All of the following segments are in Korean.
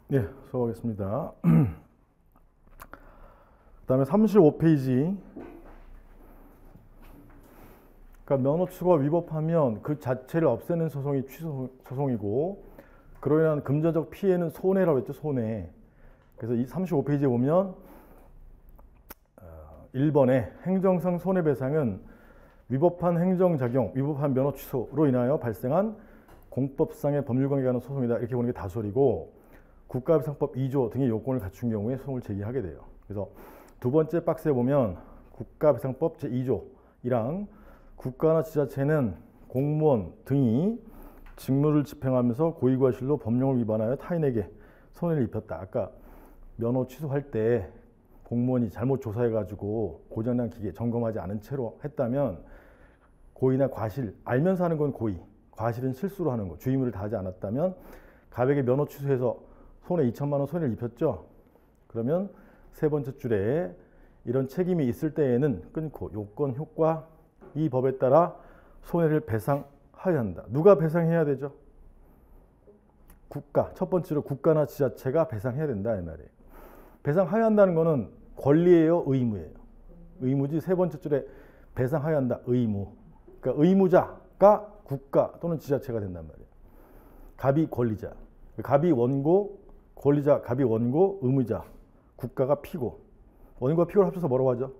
네, 수고하겠습니다. 그 다음에 35페이지. 그러니까 면허 취소가 위법하면 그 자체를 없애는 소송이 취소 소송이고, 그로 인한 금전적 피해는 손해라고 했죠, 손해. 그래서 이 35페이지에 보면 1번에 행정상 손해배상은 위법한 행정작용, 위법한 면허 취소로 인하여 발생한 공법상의 법률관계에 관한 소송이다, 이렇게 보는 게 다솔이고, 국가배상법 2조 등의 요건을 갖춘 경우에 소송을 제기하게 돼요. 그래서 두 번째 박스에 보면 국가배상법 제2조이랑 국가나 지자체는 공무원 등이 직무를 집행하면서 고의과실로 법령을 위반하여 타인에게 손해를 입혔다. 아까 면허 취소할 때 공무원이 잘못 조사해가지고 고장난 기계 점검하지 않은 채로 했다면 고의나 과실, 알면서 하는 건 고의, 과실은 실수로 하는 거, 주의무를 다하지 않았다면 가백의 면허 취소해서 손해 2천만 원 손해를 입혔죠. 그러면 세 번째 줄에 이런 책임이 있을 때에는 끊고 요건, 효과, 이 법에 따라 손해를 배상하여야 한다. 누가 배상해야 되죠? 국가. 첫 번째로 국가나 지자체가 배상해야 된다, 이 말이에요. 배상하여야 한다는 거는 권리예요, 의무예요? 의무지. 세 번째 줄에 배상하여야 한다, 의무. 그러니까 의무자가 국가 또는 지자체가 된단 말이에요. 갑이 권리자, 갑이 원고, 권리자, 갑이 원고, 의무자, 국가가 피고. 원고와 피고를 합쳐서 뭐라고 하죠?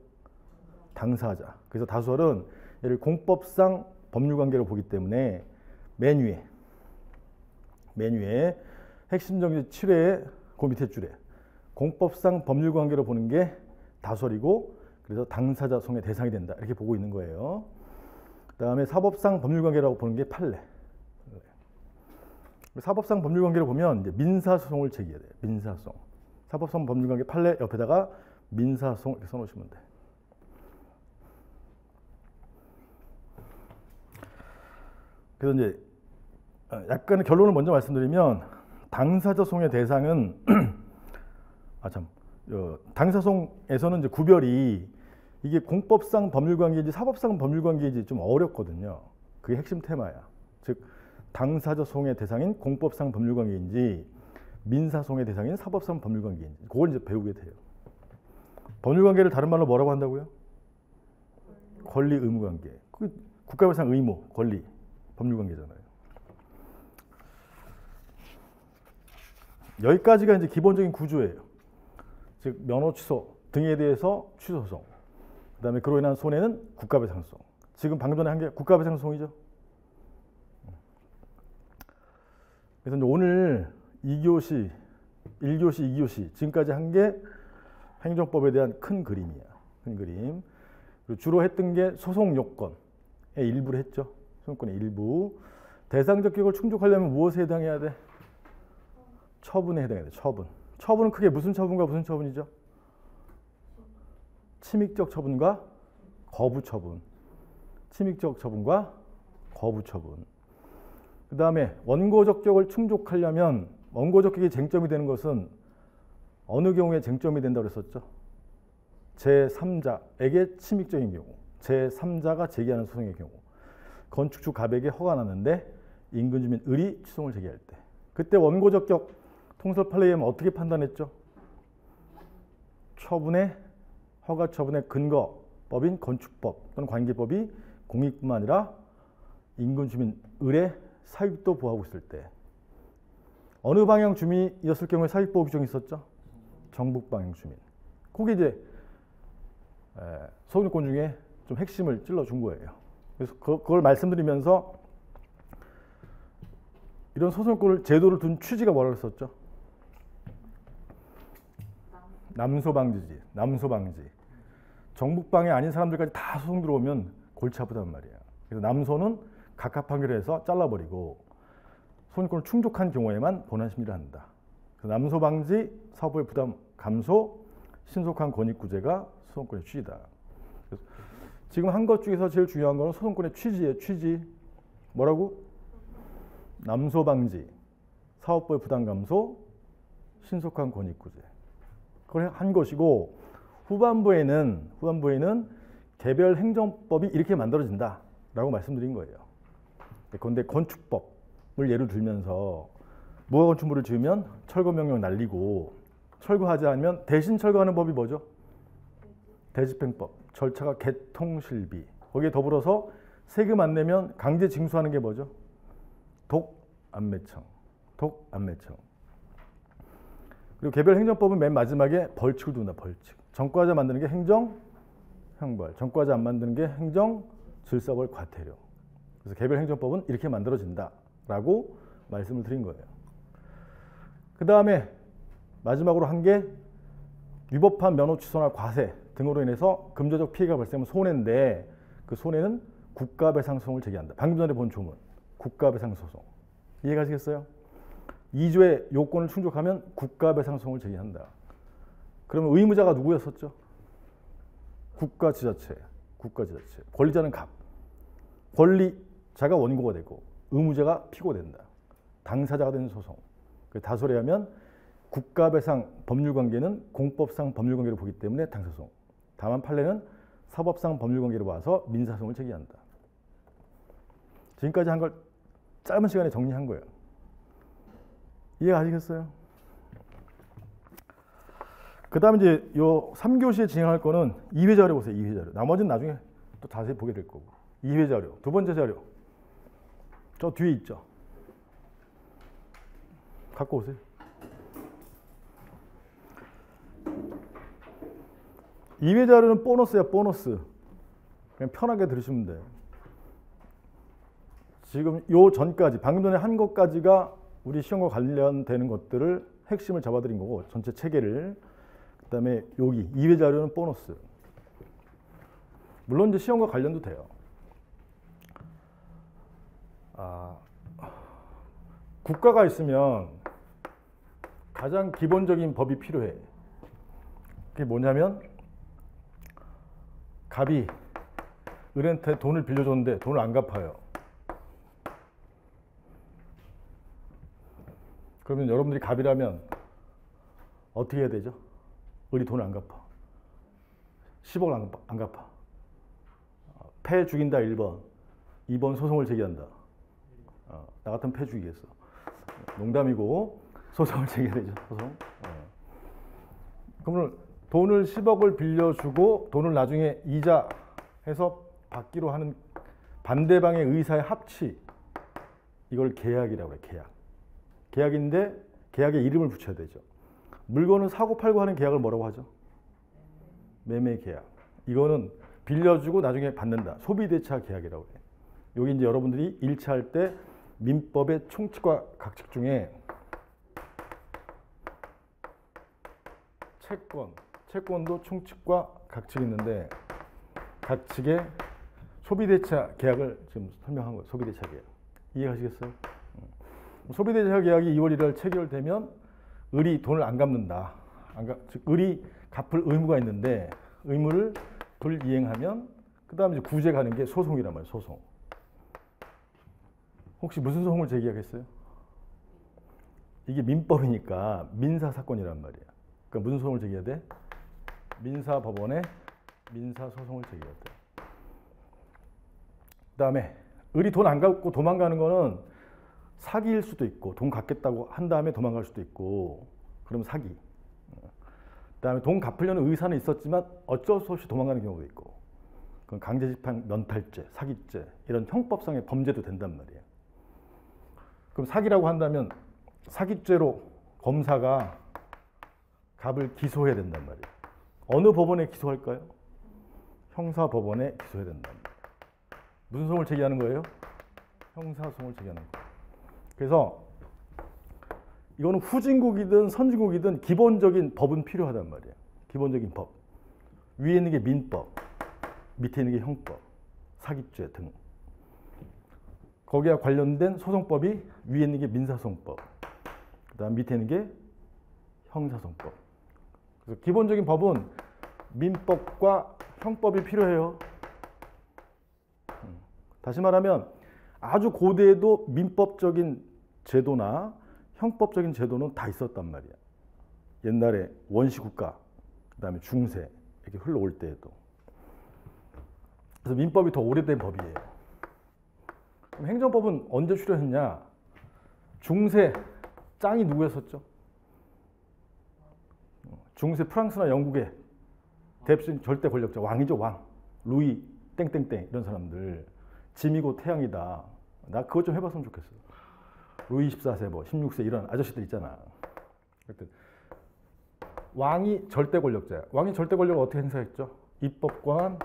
당사자. 그래서 다수설은 얘를 공법상 법률관계로 보기 때문에 맨 위에 핵심 정지 7회의 그 밑에 줄에 공법상 법률관계로 보는 게 다수설이고, 그래서 당사자 손해 대상이 된다, 이렇게 보고 있는 거예요. 그 다음에 사법상 법률관계라고 보는 게 판례. 사법상 법률관계를 보면 이제 민사소송을 제기해야 돼요. 민사소송. 사법상 법률관계 판례 옆에다가 민사소송 이렇게 써놓으시면 돼요. 그래서 이제 약간의 결론을 먼저 말씀드리면, 당사자 소송의 대상은 당사소송에서는 이제 구별이 이게 공법상 법률관계인지 사법상 법률관계인지 좀 어렵거든요. 그게 핵심 테마야. 즉 당사자 소송의 대상인 공법상 법률관계인지 민사소송의 대상인 사법상 법률관계인지, 그걸 이제 배우게 돼요. 법률관계를 다른 말로 뭐라고 한다고요? 권리 의무관계. 그 국가배상 의무, 권리, 법률관계잖아요. 여기까지가 이제 기본적인 구조예요. 즉 면허 취소 등에 대해서 취소 소송, 그다음에 그로 인한 손해는 국가배상 소송. 지금 방금 전에 한 게 국가배상 소송이죠. 그래서 이제 오늘 2교시, 1교시, 2교시 지금까지 한 게 행정법에 대한 큰 그림이야. 큰 그림. 그리고 주로 했던 게 소송 요건의 일부를 했죠. 소송권의 일부. 대상적 기록을 충족하려면 무엇에 해당해야 돼? 처분에 해당해야 돼. 처분. 처분은 크게 무슨 처분과 무슨 처분이죠? 침익적 처분과 거부 처분. 침익적 처분과 거부 처분. 그 다음에 원고적 격을 충족하려면, 원고적 격이 쟁점이 되는 것은 어느 경우에 쟁점이 된다고 그랬었죠? 제3자에게 침익적인 경우, 제3자가 제기하는 소송의 경우, 건축주 갑에게 허가 났는데 인근 주민 을이 취소를 제기할 때, 그때 원고적 격 통설 판례에 의하면 어떻게 판단했죠? 허가 처분의 근거법인 건축법 또는 관계법이 공익뿐만 아니라 인근 주민 을의 사익도 보호하고 있을 때, 어느 방향 주민이었을 경우에 사익보호 규정이 있었죠? 정북 방향 주민. 그게 이제 소유권 중에 좀 핵심을 찔러준 거예요. 그래서 그걸 말씀드리면서 이런 소송권을 제도를 둔 취지가 뭐라고 했었죠? 남소방지지. 남소방지. 정북방이 아닌 사람들까지 다 소송 들어오면 골치 아프단 말이야. 그래서 남소는 각하 판결해서 잘라버리고 소유권을 충족한 경우에만 본안심리를 한다. 그래서 남소방지, 사법의 부담 감소, 신속한 권익구제가 소송권의 취지다. 지금 한 것 중에서 제일 중요한 거는 소송권의 취지예요. 취지. 뭐라고? 남소방지, 사법부의 부담 감소, 신속한 권익구제. 그걸 한 것이고, 후반부에는 개별 행정법이 이렇게 만들어진다라고 말씀드린 거예요. 그런데 건축법을 예를 들면서 무화 건축물을 지으면 철거 명령 날리고 철거하지 않으면 대신 철거하는 법이 뭐죠? 대집행법. 절차가 개통실비. 거기에 더불어서 세금 안 내면 강제 징수하는 게 뭐죠? 독안매청. 독안매청. 그리고 개별행정법은 맨 마지막에 벌칙을 둔다. 벌칙. 전과자 만드는 게 행정형벌. 전과자 안 만드는 게 행정질서벌 과태료. 그래서 개별행정법은 이렇게 만들어진다라고 말씀을 드린 거예요. 그 다음에 마지막으로 한 게 위법한 면허 취소나 과세 등으로 인해서 금전적 피해가 발생하면 손해인데 그 손해는 국가배상소송을 제기한다. 방금 전에 본 조문. 국가배상소송. 이해가시겠어요? 2조의 요건을 충족하면 국가배상소송을 제기한다. 그러면 의무자가 누구였었죠? 국가지자체. 국가지자체. 권리자는 갑. 권리자가 원고가 되고 의무자가 피고된다. 당사자가 되는 소송. 다소리하면 국가배상 법률관계는 공법상 법률관계로 보기 때문에 당사소송. 다만 판례는 사법상 법률관계로 봐서 민사소송을 제기한다. 지금까지 한 걸 짧은 시간에 정리한 거예요. 이해가시겠어요? 그 다음에 이제 요 3교시에 진행할 거는 2회 자료 보세요. 2회 자료. 나머지는 나중에 또 자세히 보게 될 거고. 2회 자료. 두 번째 자료. 저 뒤에 있죠. 갖고 오세요. 2회 자료는 보너스야, 보너스. 그냥 편하게 들으시면 돼요. 지금 요 전까지, 방금 전에 한 것까지가 우리 시험과 관련되는 것들을 핵심을 잡아드린 거고, 전체 체계를. 그 다음에 여기 2회 자료는 보너스. 물론 이제 시험과 관련도 돼요. 국가가 있으면 가장 기본적인 법이 필요해. 그게 뭐냐면 갑이 을한테 돈을 빌려줬는데 돈을 안 갚아요. 그러면 여러분들이 갑이라면 어떻게 해야 되죠? 을이 돈을 안 갚아. 10억을 안 갚아. 패 죽인다 1번. 2번 소송을 제기한다. 나 같으면 패 죽이겠어. 농담이고 소송을 제기해야 되죠. 소송. 그러면 돈을 10억을 빌려주고 돈을 나중에 이자 해서 받기로 하는 반대방의 의사의 합치. 이걸 계약이라고 해요. 계약. 계약인데 계약에 이름을 붙여야 되죠. 물건을 사고 팔고 하는 계약을 뭐라고 하죠? 매매 계약. 이거는 빌려주고 나중에 받는다. 소비대차 계약이라고 해요. 여기 이제 여러분들이 1차 할 때 민법의 총칙과 각칙 중에 채권도 총칙과 각칙이 있는데 각칙의 소비대차 계약을 지금 설명한 거예요. 소비대차 계약. 이해하시겠어요? 소비대차 계약이 2월 1일 체결되면 을이 돈을 안 갚는다. 즉 을이 갚을 의무가 있는데 의무를 불이행하면 그 다음에 구제 가는 게 소송이란 말이에요. 소송. 혹시 무슨 소송을 제기하겠어요? 이게 민법이니까 민사사건이란 말이에요. 그러니까 무슨 소송을 제기해야 돼? 민사법원에 민사소송을 제기해야 돼. 그 다음에 을이 돈 안 갚고 도망가는 거는 사기일 수도 있고 돈 갚겠다고 한 다음에 도망갈 수도 있고 그럼 사기. 그 다음에 돈 갚으려는 의사는 있었지만 어쩔 수 없이 도망가는 경우도 있고 그건 강제집행 면탈죄, 사기죄 이런 형법상의 범죄도 된단 말이에요. 그럼 사기라고 한다면 사기죄로 검사가 갑을 기소해야 된단 말이에요. 어느 법원에 기소할까요? 형사법원에 기소해야 된단 말이에요. 무슨 소송을 제기하는 거예요? 형사소송을 제기하는 거예요. 그래서 이거는 후진국이든 선진국이든 기본적인 법은 필요하단 말이에요. 기본적인 법. 위에 있는 게 민법, 밑에 있는 게 형법, 사기죄 등. 거기와 관련된 소송법이 위에 있는 게 민사소송법, 그 다음 밑에 있는 게 형사소송법. 그래서 기본적인 법은 민법과 형법이 필요해요. 다시 말하면 아주 고대에도 민법적인 제도나 형법적인 제도는 다 있었단 말이야. 옛날에 원시국가, 그 다음에 중세 이렇게 흘러올 때에도. 그래서 민법이 더 오래된 법이에요. 그럼 행정법은 언제 출현했냐? 중세 짱이 누구였었죠? 중세 프랑스나 영국의 대표적인 절대 권력자, 왕이죠, 왕. 루이 땡땡땡 이런 사람들. 짐이고 태양이다. 나 그것 좀 해봤으면 좋겠어. 루이 14세, 뭐 16세 이런 아저씨들 있잖아. 하여튼 왕이 절대 권력자야. 왕이 절대 권력을 어떻게 행사했죠? 입법 권한,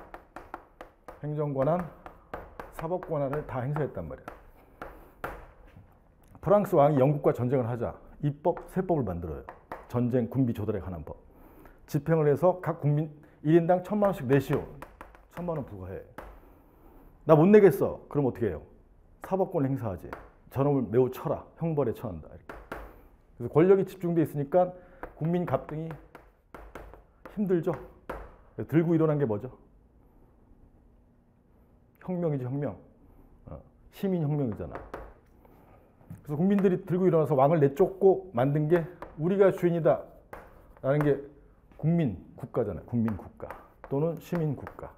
행정 권한, 사법 권한을 다 행사했단 말이야. 프랑스 왕이 영국과 전쟁을 하자 입법, 세법을 만들어요. 전쟁, 군비 조달에 관한 법. 집행을 해서 각 국민 1인당 1,000만 원씩 내시오. 1,000만 원 부과해. 나 못 내겠어. 그럼 어떻게 해요? 사법권을 행사하지. 저놈을 매우 쳐라. 형벌에 처한다. 이렇게. 그래서 권력이 집중돼 있으니까 국민 갑등이 힘들죠. 들고 일어난 게 뭐죠? 혁명이지, 혁명. 시민혁명이잖아. 그래서 국민들이 들고 일어나서 왕을 내쫓고 만든 게 우리가 주인이다 라는 게 국민국가잖아요. 국민국가 또는 시민국가.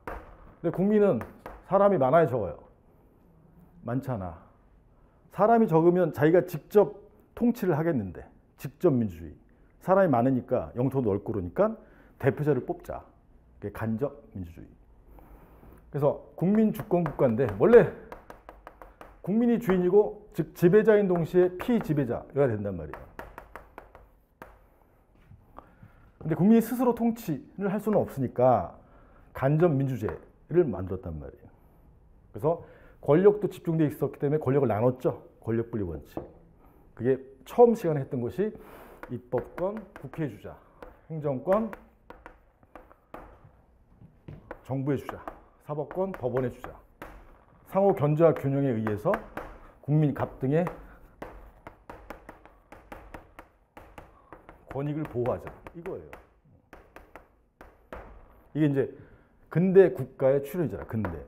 근데 국민은 사람이 많아요, 적어요? 많잖아. 사람이 적으면 자기가 직접 통치를 하겠는데, 직접 민주주의. 사람이 많으니까 영토도 넓고 그러니까 대표자를 뽑자. 그게 간접 민주주의. 그래서 국민 주권 국가인데 원래 국민이 주인이고 즉 지배자인 동시에 피지배자가 된단 말이에요. 근데 국민이 스스로 통치를 할 수는 없으니까 간접 민주제를 만들었단 말이에요. 그래서 권력도 집중되어 있었기 때문에 권력을 나눴죠. 권력 분리 원칙. 그게 처음 시간에 했던 것이 입법권 국회에 주자, 행정권 정부에 주자, 사법권 법원에 주자. 상호 견제와 균형에 의해서 국민 갑등의 권익을 보호하자. 이거예요. 이게 이제 근대 국가의 출현이잖아. 근대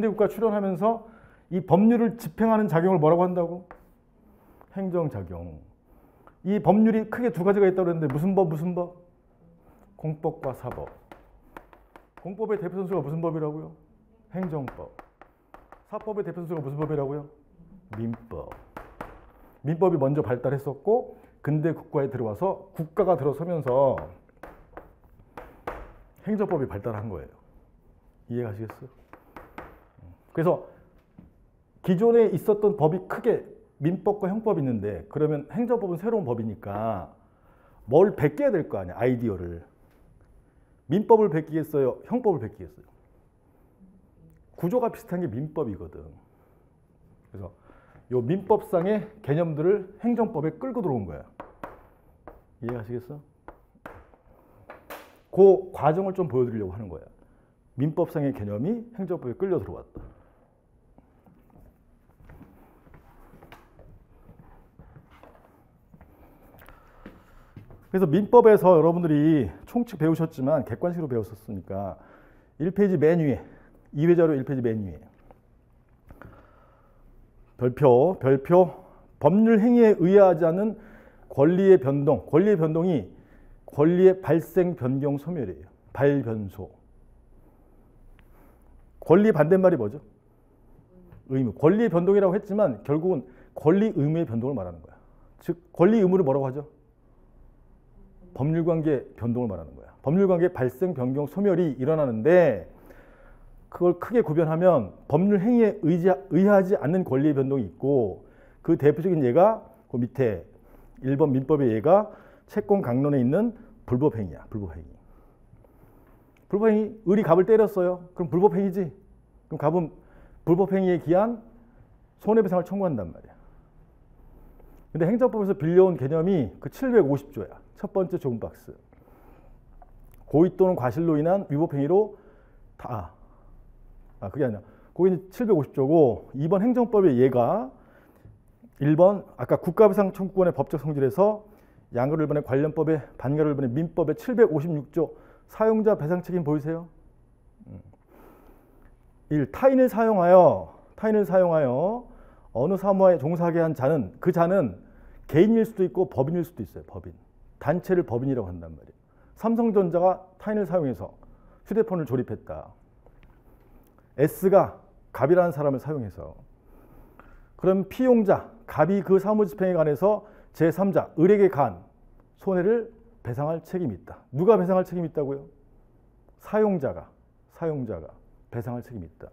국가 출현하면서 이 법률을 집행하는 작용을 뭐라고 한다고? 행정작용. 이 법률이 크게 두 가지가 있다고 그랬는데 무슨 법, 무슨 법? 공법과 사법. 공법의 대표 선수가 무슨 법이라고요? 행정법. 사법의 대표 선수가 무슨 법이라고요? 민법. 민법이 먼저 발달했었고 근대 국가에 들어와서 국가가 들어서면서 행정법이 발달한 거예요. 이해가시겠어요? 그래서 기존에 있었던 법이 크게 민법과 형법이 있는데 그러면 행정법은 새로운 법이니까 뭘 베껴야 될 거 아니야, 아이디어를. 민법을 베끼겠어요? 형법을 베끼겠어요? 구조가 비슷한 게 민법이거든. 그래서 요 민법상의 개념들을 행정법에 끌고 들어온 거야. 이해하시겠어? 그 과정을 좀 보여드리려고 하는 거야. 민법상의 개념이 행정법에 끌려 들어왔다. 그래서 민법에서 여러분들이 총칙 배우셨지만 객관식으로 배웠었으니까 1페이지 맨 위에 2회 자료 1페이지 맨 위에 별표 법률 행위에 의하지 않는 권리의 변동. 권리의 변동이 권리의 발생 변경 소멸이에요. 발변소. 권리 반대말이 뭐죠? 의무. 권리의 변동이라고 했지만 결국은 권리 의무의 변동을 말하는 거야. 즉 권리 의무를 뭐라고 하죠? 법률관계 변동을 말하는 거야. 법률관계 발생, 변경, 소멸이 일어나는데 그걸 크게 구별하면 법률 행위에 의하지 않는 권리의 변동이 있고 그 대표적인 예가 그 밑에 1번 민법의 예가 채권 강론에 있는 불법행위야. 불법행위. 불법행위, 을이 갑을 때렸어요. 그럼 불법행위지. 그럼 갑은 불법행위에 기한 손해배상을 청구한단 말이야. 근데 행정법에서 빌려온 개념이 그 750조야. 첫 번째 좁은 박스. 고의 또는 과실로 인한 위법행위로 그게 아니라 고의는 750조고 2번 행정법의 예가 1번 아까 국가배상 청구권의 법적 성질에서 양가를반의 관련법의 반가를반의 민법의 756조 사용자 배상 책임 보이세요? 1. 타인을 사용하여 어느 사무에 종사하게 한 자는 그 자는 개인일 수도 있고 법인일 수도 있어요. 법인. 단체를 법인이라고 한단 말이에요. 삼성전자가 타인을 사용해서 휴대폰을 조립했다. S가 갑이라는 사람을 사용해서 그럼 피용자, 갑이 그 사무집행에 관해서 제3자 을에게 간 손해를 배상할 책임이 있다. 누가 배상할 책임이 있다고요? 사용자가 배상할 책임이 있다.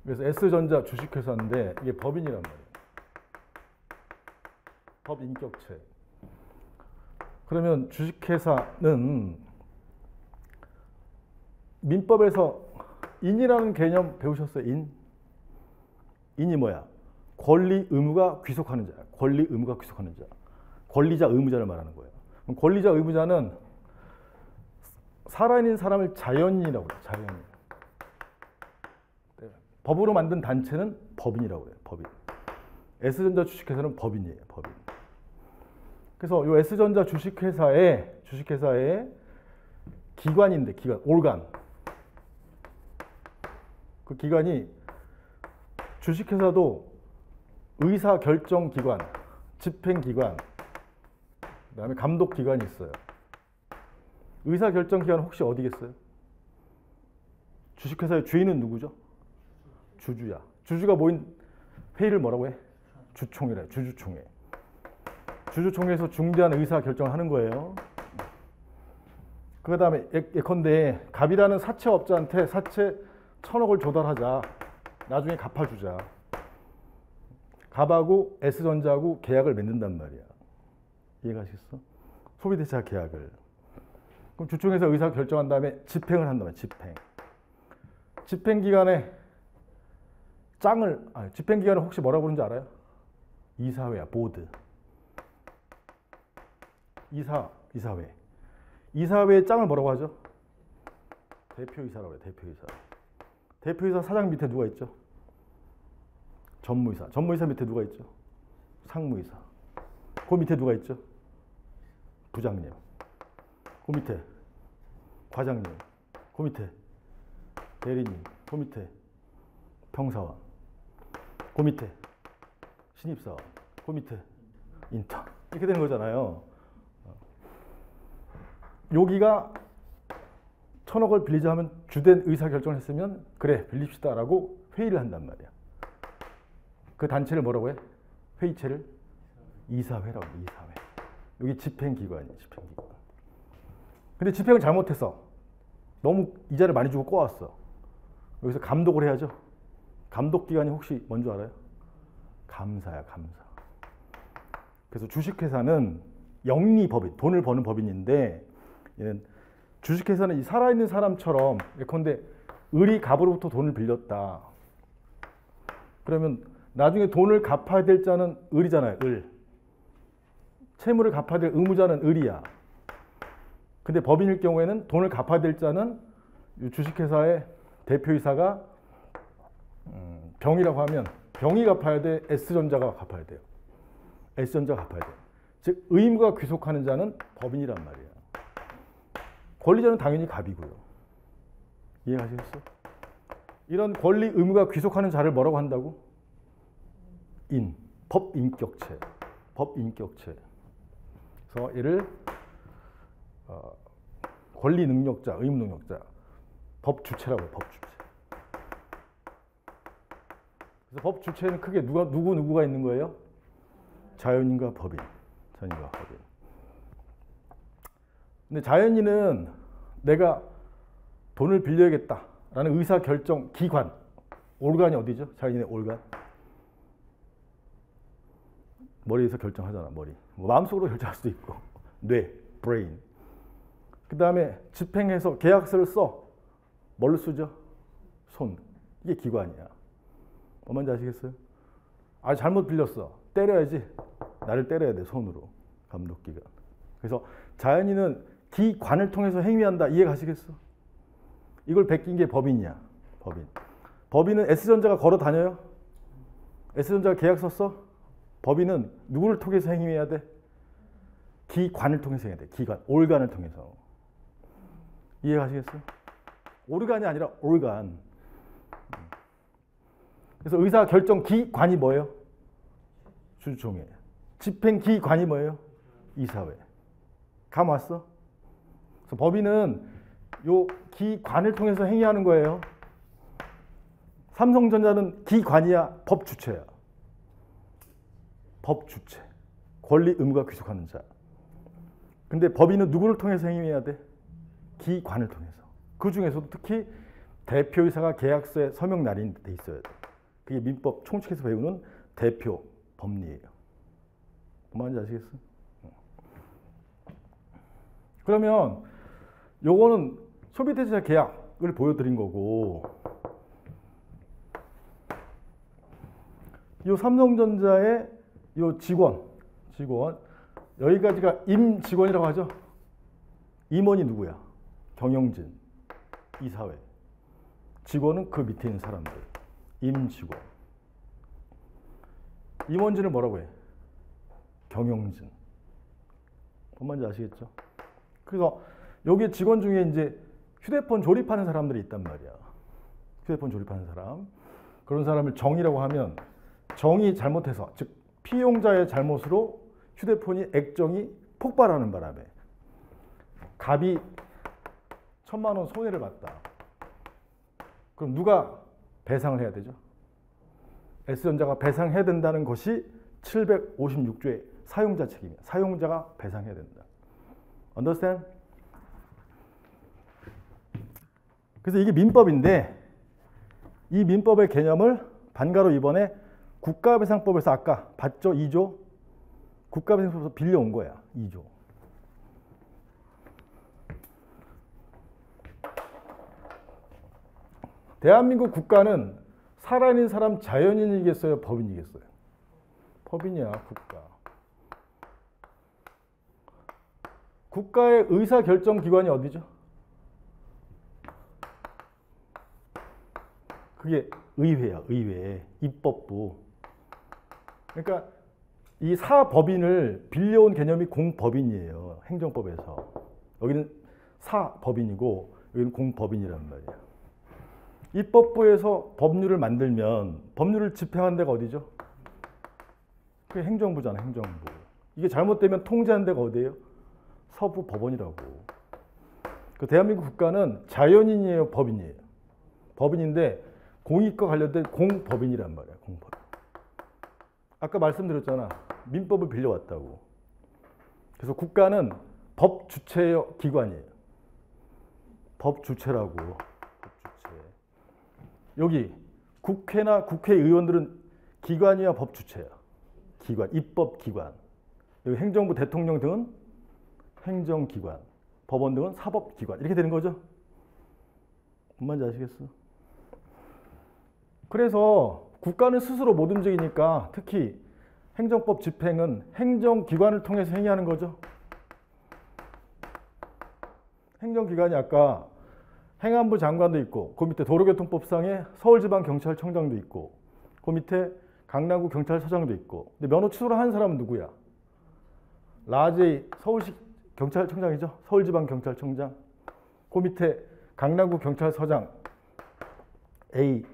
그래서 S전자 주식회사인데 이게 법인이란 말이에요. 법인격체. 그러면 주식회사는 민법에서 인이라는 개념 배우셨어요? 인이 뭐야? 권리, 의무가 귀속하는 자. 권리, 의무가 귀속하는 자. 권리자, 의무자를 말하는 거예요. 그럼 권리자, 의무자는 살아있는 사람을 자연인이라고 해요. 자연인. 법으로 만든 단체는 법인이라고 해요. 법인. S전자 주식회사는 법인이에요. 법인. 그래서 이 S전자 주식회사의 기관인데, 올간. 그 기관이 주식회사도 의사결정기관, 집행기관, 그 다음에 감독기관이 있어요. 의사결정기관은 혹시 어디겠어요? 주식회사의 주인은 누구죠? 주주야. 주주가 모인 회의를 뭐라고 해? 주총이래요. 주주총회. 주주총회에서 중대한 의사결정을 하는 거예요. 그 다음에 예컨대 갑이라는 사채업자한테 사채 1,000억을 조달하자. 나중에 갚아주자. 갑하고 S전자하고 계약을 맺는단 말이야. 이해가시겠어? 소비대차 계약을. 그럼 주총에서 의사 결정한 다음에 집행을 한단 말이야. 집행기관에 집행기관을 혹시 뭐라고 부르는지 알아요? 이사회야. 보드. 이사회. 이사회의 짱을 뭐라고 하죠? 대표이사라고 해요. 대표이사. 대표이사 사장 밑에 누가 있죠? 전무이사. 전무이사 밑에 누가 있죠? 상무이사. 그 밑에 누가 있죠? 부장님. 그 밑에 과장님. 그 밑에 대리님. 그 밑에 평사원. 그 밑에 신입사원. 그 밑에 인턴. 이렇게 되는 거잖아요. 여기가 1,000억을 빌리자 하면 주된 의사결정을 했으면 그래 빌립시다 라고 회의를 한단 말이야. 그 단체를 뭐라고 해? 회의체를 이사회라고 해. 이사회. 여기 집행기관이에요. 집행기관. 근데 집행을 잘못했어. 너무 이자를 많이 주고 꼬았어. 여기서 감독을 해야죠. 감독기관이 혹시 뭔지 알아요? 감사야. 감사. 그래서 주식회사는 영리법인, 돈을 버는 법인인데 얘는 주식회사는 이 살아있는 사람처럼 예컨대 을이 갑으로부터 돈을 빌렸다. 그러면 나중에 돈을 갚아야 될 자는 을이잖아요. 을. 채무를 갚아야 될 의무자는 을이야. 근데 법인일 경우에는 돈을 갚아야 될 자는 주식회사의 대표이사가 병이라고 하면 병이 갚아야 돼. S전자가 갚아야 돼요. S전자가 갚아야 돼요. 즉 의무가 귀속하는 자는 법인이란 말이에요. 권리자는 당연히 갑이고요. 이해하시겠어? 이런 권리, 의무가 귀속하는 자를 뭐라고 한다고? 법인격체. 법인격체. 그래서 얘를 권리 능력자, 의무 능력자, 법주체라고 해요. 법주체. 그래서 법주체는 크게 누구가 있는 거예요? 자연인과 법인. 자연인과 법인. 근데 자연인은 내가 돈을 빌려야겠다라는 의사결정 기관, 올간이 어디죠? 자연인의 올간. 머리에서 결정하잖아. 머리. 뭐 마음속으로 결정할 수도 있고. 뇌, 브레인. 그 다음에 집행해서 계약서를 써. 뭘로 쓰죠? 손. 이게 기관이야. 뭔지 아시겠어요? 잘못 빌렸어. 때려야지. 나를 때려야 돼. 손으로. 감독기관. 그래서 자연인은 기관을 통해서 행위한다. 이해 가시겠어? 이걸 베낀 게 법인이야. 법인. 법인은 S전자가 걸어 다녀요? S전자가 계약서 써? 법인은 누구를 통해서 행위해야 돼? 기관을 통해서 해야 돼. 기관. 올간을 통해서. 이해 가시겠어? 오르간이 아니라 올간. 그래서 의사결정 기관이 뭐예요? 주주총회. 집행기관이 뭐예요? 이사회. 감 왔어? 그래서 법인은 요 기관을 통해서 행위하는 거예요. 삼성전자는 기관이야, 법 주체야. 법 주체. 권리, 의무가 귀속하는 자. 근데 법인은 누구를 통해서 행위해야 돼? 기관을 통해서. 그 중에서도 특히 대표이사가 계약서에 서명 날인이 돼 있어야 돼. 그게 민법 총칙에서 배우는 대표 법리예요. 뭔지 아시겠어? 그러면 요거는 소비대차 계약을 보여드린 거고, 요 삼성전자의 요 직원 여기까지가 임직원이라고 하죠. 임원이 누구야? 경영진, 이사회. 직원은 그 밑에 있는 사람들. 임직원. 임원진을 뭐라고 해? 경영진. 뭔지 아시겠죠? 그래서 여기 직원 중에 이제 휴대폰 조립하는 사람들이 있단 말이야. 휴대폰 조립하는 사람. 그런 사람을 정이라고 하면 정이 잘못해서, 즉 피용자의 잘못으로 휴대폰이 액정이 폭발하는 바람에 갑이 1,000만 원 손해를 봤다. 그럼 누가 배상을 해야 되죠? S전자가 배상해야 된다는 것이 756조의 사용자 책임이야. 사용자가 배상해야 된다. Understand? 그래서 이게 민법인데 이 민법의 개념을 반가로 이번에 국가배상법에서 아까 봤죠? 2조? 국가배상법에서 빌려온 거야. 2조. 대한민국 국가는 살아있는 사람 자연인이겠어요? 법인이겠어요? 법인이야, 국가. 국가의 의사결정기관이 어디죠? 그게 의회야, 의회. 입법부. 그러니까 이 사법인을 빌려온 개념이 공법인이에요. 행정법에서. 여기는 사법인이고 여기는 공법인이란 말이야. 입법부에서 법률을 만들면 법률을 집행하는 데가 어디죠? 그게 행정부잖아, 행정부. 이게 잘못되면 통제하는 데가 어디예요? 서부법원이라고. 그 대한민국 국가는 자연인이에요, 법인이에요? 법인인데 공익과 관련된 공법인이란 말이야, 공법인. 아까 말씀드렸잖아. 민법을 빌려왔다고. 그래서 국가는 법 주체의 기관이에요. 법 주체라고. 법 주체. 여기 국회나 국회의원들은 기관이야, 법 주체야. 기관, 입법기관. 여기 행정부, 대통령 등은 행정기관, 법원 등은 사법기관. 이렇게 되는 거죠. 뭔지 아시겠어? 그래서 국가는 스스로 못 움직이니까 특히 행정법 집행은 행정기관을 통해서 행위하는 거죠. 행정기관이 아까 행안부 장관도 있고 그 밑에 도로교통법상에 서울지방경찰청장도 있고 그 밑에 강남구 경찰서장도 있고. 근데 면허 취소를 하는 사람은 누구야? 라제이 서울시 경찰청장이죠. 서울지방경찰청장. 그 밑에 강남구 경찰서장 A1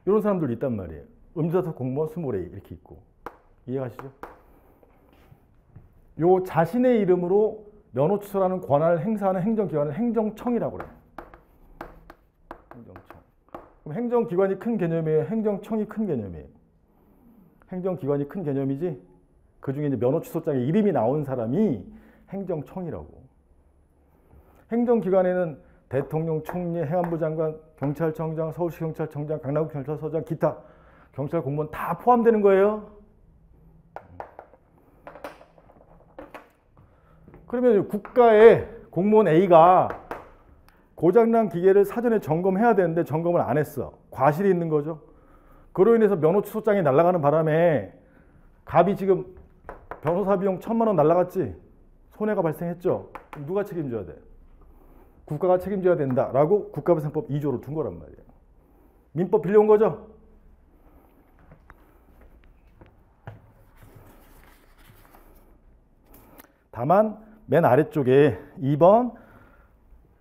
이런 사람들 있단 말이에요. 음주사서 공무원 20A 이렇게 있고. 이해가시죠? 요 자신의 이름으로 면허 취소라는 권한을 행사하는 행정기관을 행정청이라고 그래요. 행정청. 그럼 행정기관이 큰 개념이에요? 행정청이 큰 개념이에요? 행정기관이 큰 개념이지 그 중에 이제 면허 취소장에 이름이 나온 사람이 행정청이라고. 행정기관에는 대통령, 총리, 행안부 장관, 경찰청장, 서울시 경찰청장, 강남구 경찰서장, 기타 경찰 공무원 다 포함되는 거예요. 그러면 국가의 공무원 A가 고장난 기계를 사전에 점검해야 되는데 점검을 안 했어. 과실이 있는 거죠. 그로 인해서 면허 취소장이 날아가는 바람에 갑이 지금 변호사 비용 1,000만 원 날아갔지. 손해가 발생했죠. 그럼 누가 책임져야 돼? 국가가 책임져야 된다라고 국가배상법 2조를 둔 거란 말이에요. 민법 빌려온 거죠. 다만 맨 아래쪽에 2번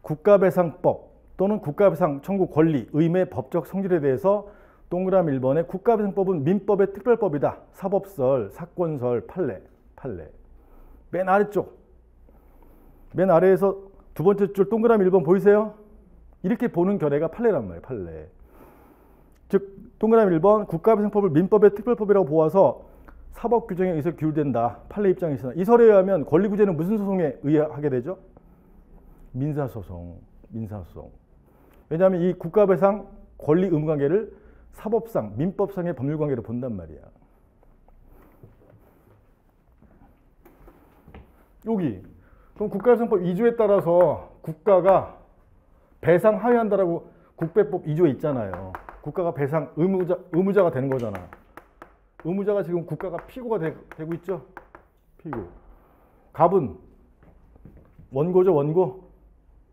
국가배상법 또는 국가배상 청구 권리, 의무의 법적 성질에 대해서 동그라미 1번에 국가배상법은 민법의 특별법이다. 사법설, 사건설, 판례. 맨 아래쪽. 맨 아래에서 두 번째 줄 동그라미 1번 보이세요? 이렇게 보는 결례가 판례란 말이에요. 판례. 즉 동그라미 1번 국가배상법을 민법의 특별법이라고 보아서 사법규정에 의해서 규율된다. 판례 입장에 있으나 이 설에 의하면 권리구제는 무슨 소송에 의하게 되죠? 민사소송. 왜냐하면 이 국가배상 권리 의무관계를 사법상, 민법상의 법률관계로 본단 말이야. 여기 그럼 국가배상법 2조에 따라서 국가가 배상 하위한다라고 국배법 2조에 있잖아요. 국가가 배상 의무자가 되는 거잖아. 의무자가 지금 국가가 피고가 되고 있죠. 피고. 갑은 원고죠. 원고.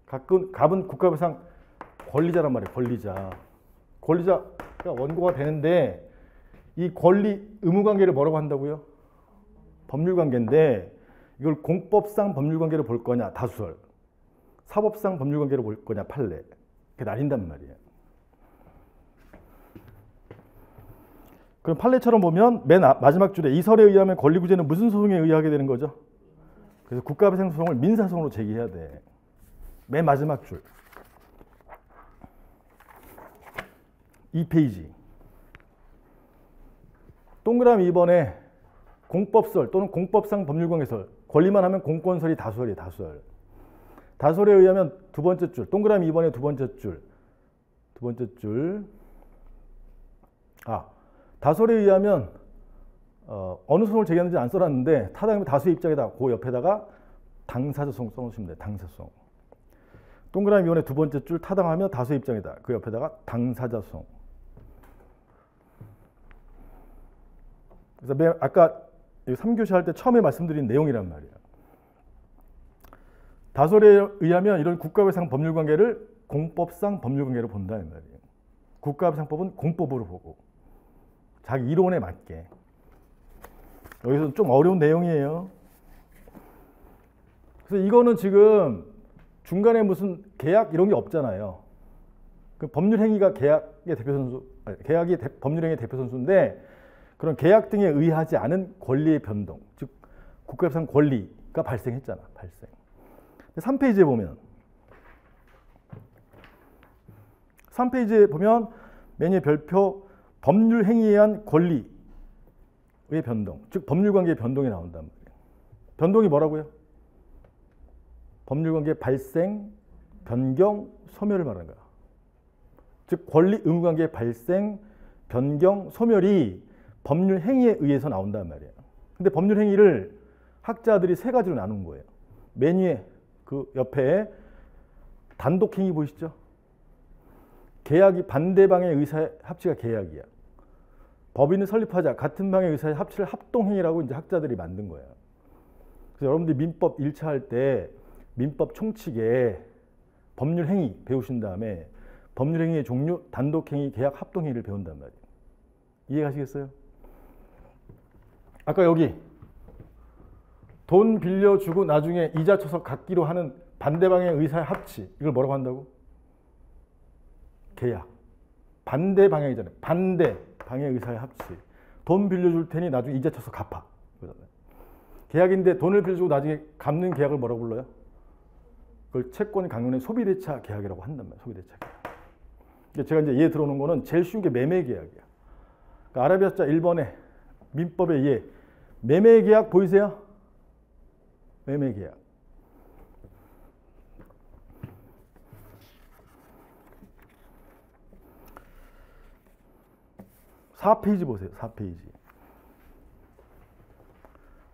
갑은 국가배상 권리자란 말이에요. 권리자가 원고가 되는데 이 권리 의무관계를 뭐라고 한다고요? 법률관계인데 이걸 공법상 법률관계로 볼 거냐 다수설, 사법상 법률관계로 볼 거냐 판례. 이렇게 나뉜단 말이에요. 그럼 판례처럼 보면 맨 마지막 줄에 이 설에 의하면 권리구제는 무슨 소송에 의하게 되는 거죠? 그래서 국가배상 소송을 민사소송으로 제기해야 돼. 맨 마지막 줄. 2페이지. 동그라미 2번에 공법설 또는 공법상 법률관계설. 권리만 하면 공권설이 다수설이에요. 다수설에 의하면 두 번째 줄. 동그라미 2번에 두 번째 줄. 다수설에 의하면 어느 소송을 제기하는지 안 써놨는데 타당하면 다수의 입장에다 그 옆에다가 당사자소송 써놓으시면 돼요. 당사소송. 동그라미 2번에 두 번째 줄 타당하면 다수의 입장에다 그 옆에다가 당사자소송. 그래서 아까 3교시 할 때 처음에 말씀드린 내용이란 말이에요. 다수설에 의하면 이런 국가배상 법률관계를 공법상 법률관계로 본다 이 말이에요. 국가배상법은 공법으로 보고 자기 이론에 맞게. 여기서 좀 어려운 내용이에요. 그래서 이거는 지금 중간에 무슨 계약 이런 게 없잖아요. 그 법률행위가 계약의 대표선수, 계약이 법률행위의 대표선수인데 그런 계약 등에 의하지 않은 권리의 변동, 즉 국가배상 권리가 발생했잖아. 3페이지에 보면 3페이지에 보면 맨 위에 별표 법률행위에 의한 권리의 변동, 즉 법률관계의 변동이 나온단 말이에요. 변동이 뭐라고요? 법률관계 발생, 변경, 소멸을 말하는 거야. 즉 권리 의무관계 발생, 변경, 소멸이 법률행위에 의해서 나온단 말이에요. 근데 법률행위를 학자들이 세 가지로 나눈 거예요. 맨 위에 그 옆에 단독행위 보이시죠? 계약이 반대방의 의사의 합치가 계약이야. 법인을 설립하자 같은 방의 의사의 합치를 합동행위라고 이제 학자들이 만든 거예요. 그래서 여러분들이 민법 1차 할 때 민법 총칙에 법률행위 배우신 다음에 법률행위의 종류, 단독행위, 계약, 합동행위를 배운단 말이에요. 이해가시겠어요? 아까 여기 돈 빌려주고 나중에 이자 쳐서 갚기로 하는 반대방의 의사의 합치, 이걸 뭐라고 한다고? 계약. 반대 방향이잖아요. 반대 방의 의사의 합치. 돈 빌려줄 테니 나중에 이자 쳐서 갚아. 계약인데 돈을 빌려주고 나중에 갚는 계약을 뭐라고 불러요? 그걸 채권 강론의 소비대차 계약이라고 한단 말이에요. 소비대차 계약. 제가 이제 이해 들어오는 거는 제일 쉬운 게 매매 계약이야. 그러니까 아라비아자 1번에 민법에 의해 매매 계약 보이세요? 매매 계약. (4페이지) 보세요. 4페이지.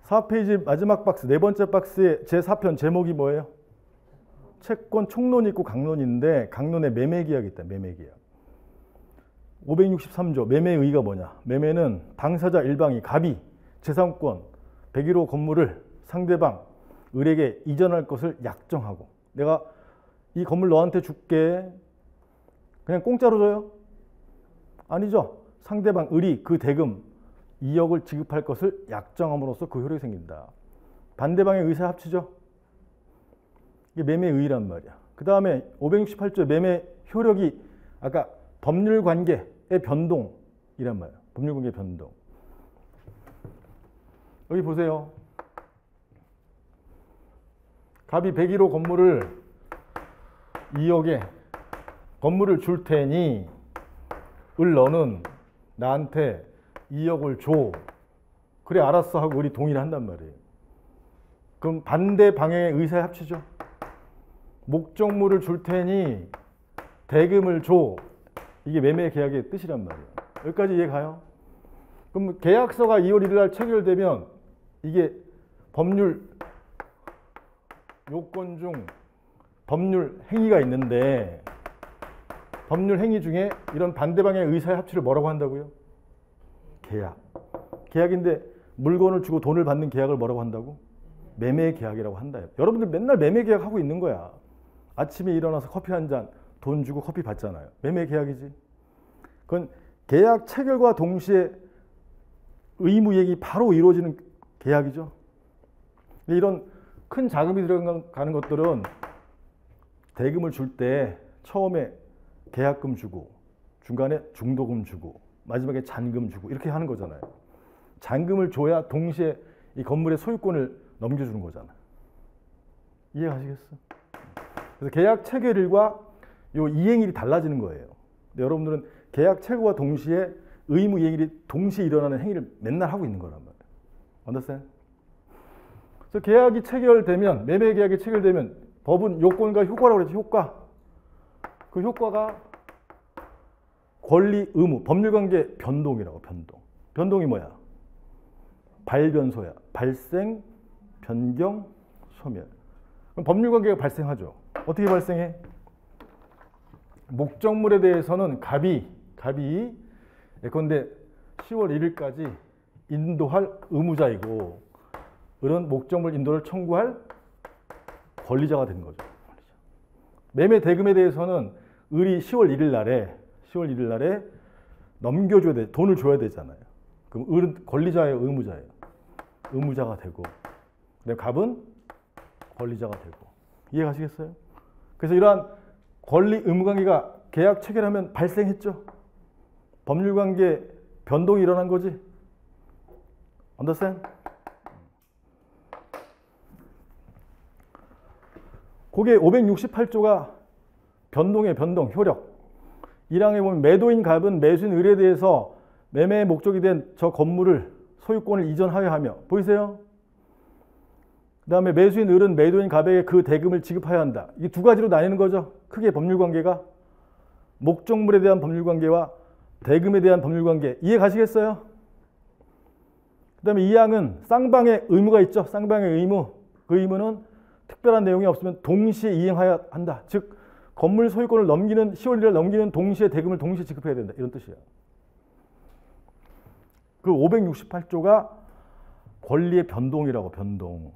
4페이지 마지막 박스, 네 번째 박스의 제4편 제목이 뭐예요? 채권 총론이 있고 강론인데 강론에 매매 계약이 있다. 매매 계약. 563조 매매의의가 뭐냐? 매매는 당사자 일방이 갑이 재산권 101호 건물을 상대방 을에게 이전할 것을 약정하고, 내가 이 건물 너한테 줄게. 그냥 공짜로 줘요? 아니죠. 상대방 을이 그 대금 2억을 지급할 것을 약정함으로써 그 효력이 생긴다. 반대방의 의사 합치죠. 이게 매매의의란 말이야. 그 다음에 568조 매매 효력이 아까 법률관계에 변동이란 말이에요. 법률관계 변동. 여기 보세요. 갑이 101호 건물을 2억에 건물을 줄 테니 을 너는 나한테 2억을 줘. 그래 알았어 하고 우리 동의를 한단 말이에요. 그럼 반대 방향의 의사의 합치죠. 목적물을 줄 테니 대금을 줘. 이게 매매 계약의 뜻이란 말이에요. 여기까지 이해 가요? 그럼 계약서가 2월 1일 날 체결되면 이게 법률 요건 중 법률 행위가 있는데 법률 행위 중에 이런 반대 방향의 의사의 합치를 뭐라고 한다고요? 계약. 계약인데 물건을 주고 돈을 받는 계약을 뭐라고 한다고? 매매 계약이라고 한다. 여러분들 맨날 매매 계약하고 있는 거야. 아침에 일어나서 커피 한 잔 돈 주고 커피 받잖아요. 매매 계약이지. 그건 계약 체결과 동시에 의무 이행이 바로 이루어지는 계약이죠. 이런 큰 자금이 들어가는 것들은 대금을 줄 때 처음에 계약금 주고 중간에 중도금 주고 마지막에 잔금 주고 이렇게 하는 거잖아요. 잔금을 줘야 동시에 이 건물의 소유권을 넘겨주는 거잖아요. 이해가시겠어? 그래서 계약 체결일과 요 이행일이 달라지는 거예요. 근데 여러분들은 계약 체결과 동시에 의무 이행일이 동시에 일어나는 행위를 맨날 하고 있는 거란 말이에요. understand? 그래서 계약이 체결되면 매매 계약이 체결되면 법은 요건과 효과라고 그랬죠. 효과. 그 효과가 권리, 의무, 법률관계 변동이라고. 변동. 변동이 뭐야? 발변소야. 발생, 변경, 소멸. 그럼 법률관계가 발생하죠. 어떻게 발생해? 목적물에 대해서는 갑이 예컨대 10월 1일까지 인도할 의무자이고 을은 목적물 인도를 청구할 권리자가 되는 거죠. 매매 대금에 대해서는 을이 10월 1일 날에 넘겨줘야 돼. 돈을 줘야 되잖아요. 그럼 을은 권리자예요, 의무자예요? 의무자가 되고, 그다음에 갑은 권리자가 되고. 이해가시겠어요? 그래서 이러한 권리 의무 관계가 계약 체결하면 발생했죠. 법률관계 변동이 일어난 거지. understand? 그게 568조가 변동의 변동, 효력. 1항에 보면 매도인 갑은 매수인 을에 대해서 매매의 목적이 된 저 건물을 소유권을 이전하여 하며. 보이세요? 그 다음에 매수인 을은 매도인 갑에게 그 대금을 지급하여야 한다. 이게 두 가지로 나뉘는 거죠. 크게 법률관계가. 목적물에 대한 법률관계와 대금에 대한 법률관계. 이해 가시겠어요? 그 다음에 2항은 쌍방의 의무가 있죠. 쌍방의 의무. 그 의무는 특별한 내용이 없으면 동시에 이행하여야 한다. 즉 건물 소유권을 넘기는 10월 1일 넘기는 동시에 대금을 동시에 지급해야 된다. 이런 뜻이에요. 그 568조가 권리의 변동이라고. 변동.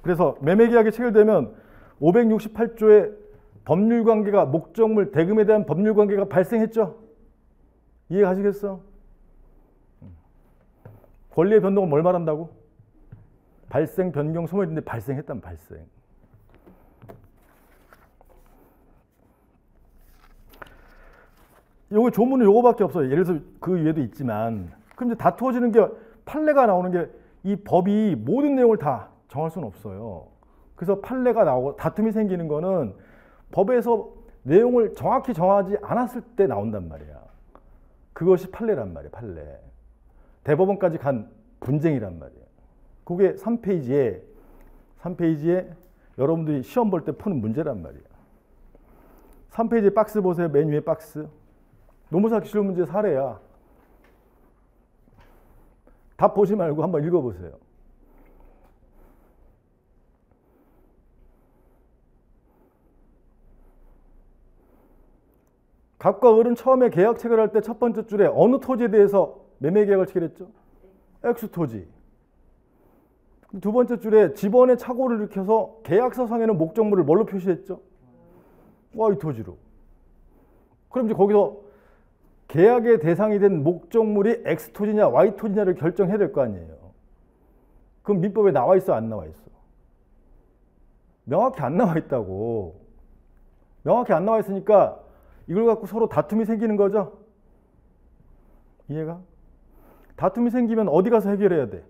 그래서 매매계약이 체결되면 568조의 법률관계가 목적물 대금에 대한 법률관계가 발생했죠. 이해가시겠어? 권리의 변동은 뭘 말한다고? 발생, 변경, 소멸인데 발생했다면 발생. 요거 조문은 요거밖에 없어요. 예를 들어서 그 위에도 있지만. 그럼 이제 다투어지는 게 판례가 나오는 게 이 법이 모든 내용을 다 정할 수는 없어요. 그래서 판례가 나오고 다툼이 생기는 거는 법에서 내용을 정확히 정하지 않았을 때 나온단 말이야. 그것이 판례란 말이야. 판례. 대법원까지 간 분쟁이란 말이야. 그게 3페이지에 여러분들이 시험 볼 때 푸는 문제란 말이야. 3페이지 박스 보세요. 맨 위에 박스. 노무사 기출 문제 사례야. 답 보지 말고 한번 읽어보세요. 갑과 을은 처음에 계약 체결할 때 첫 번째 줄에 어느 토지에 대해서 매매 계약을 체결했죠? X토지. 두 번째 줄에 집원의 착오를 일으켜서 계약서상에는 목적물을 뭘로 표시했죠? Y토지로. 그럼 이제 거기서 계약의 대상이 된 목적물이 X토지냐 Y토지냐를 결정해야 될 거 아니에요. 그럼 민법에 나와 있어 안 나와 있어? 명확히 안 나와 있다고. 명확히 안 나와 있으니까 이걸 갖고 서로 다툼이 생기는 거죠. 이해가? 다툼이 생기면 어디 가서 해결해야 돼?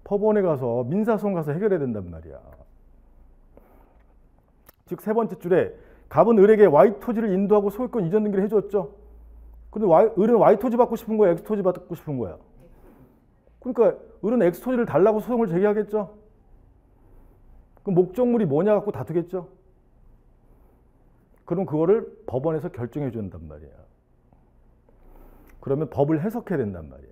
법원에 가서 민사소송 가서 해결해야 된단 말이야. 즉 세 번째 줄에 갑은 을에게 Y토지를 인도하고 소유권 이전 등기를 해줬죠. 근데 을은 Y토지 받고 싶은 거야? X토지 받고 싶은 거야? 그러니까 을은 X토지를 달라고 소송을 제기하겠죠. 그럼 목적물이 뭐냐 갖고 다투겠죠. 그럼 그거를 법원에서 결정해 준단 말이야. 그러면 법을 해석해야 된단 말이야.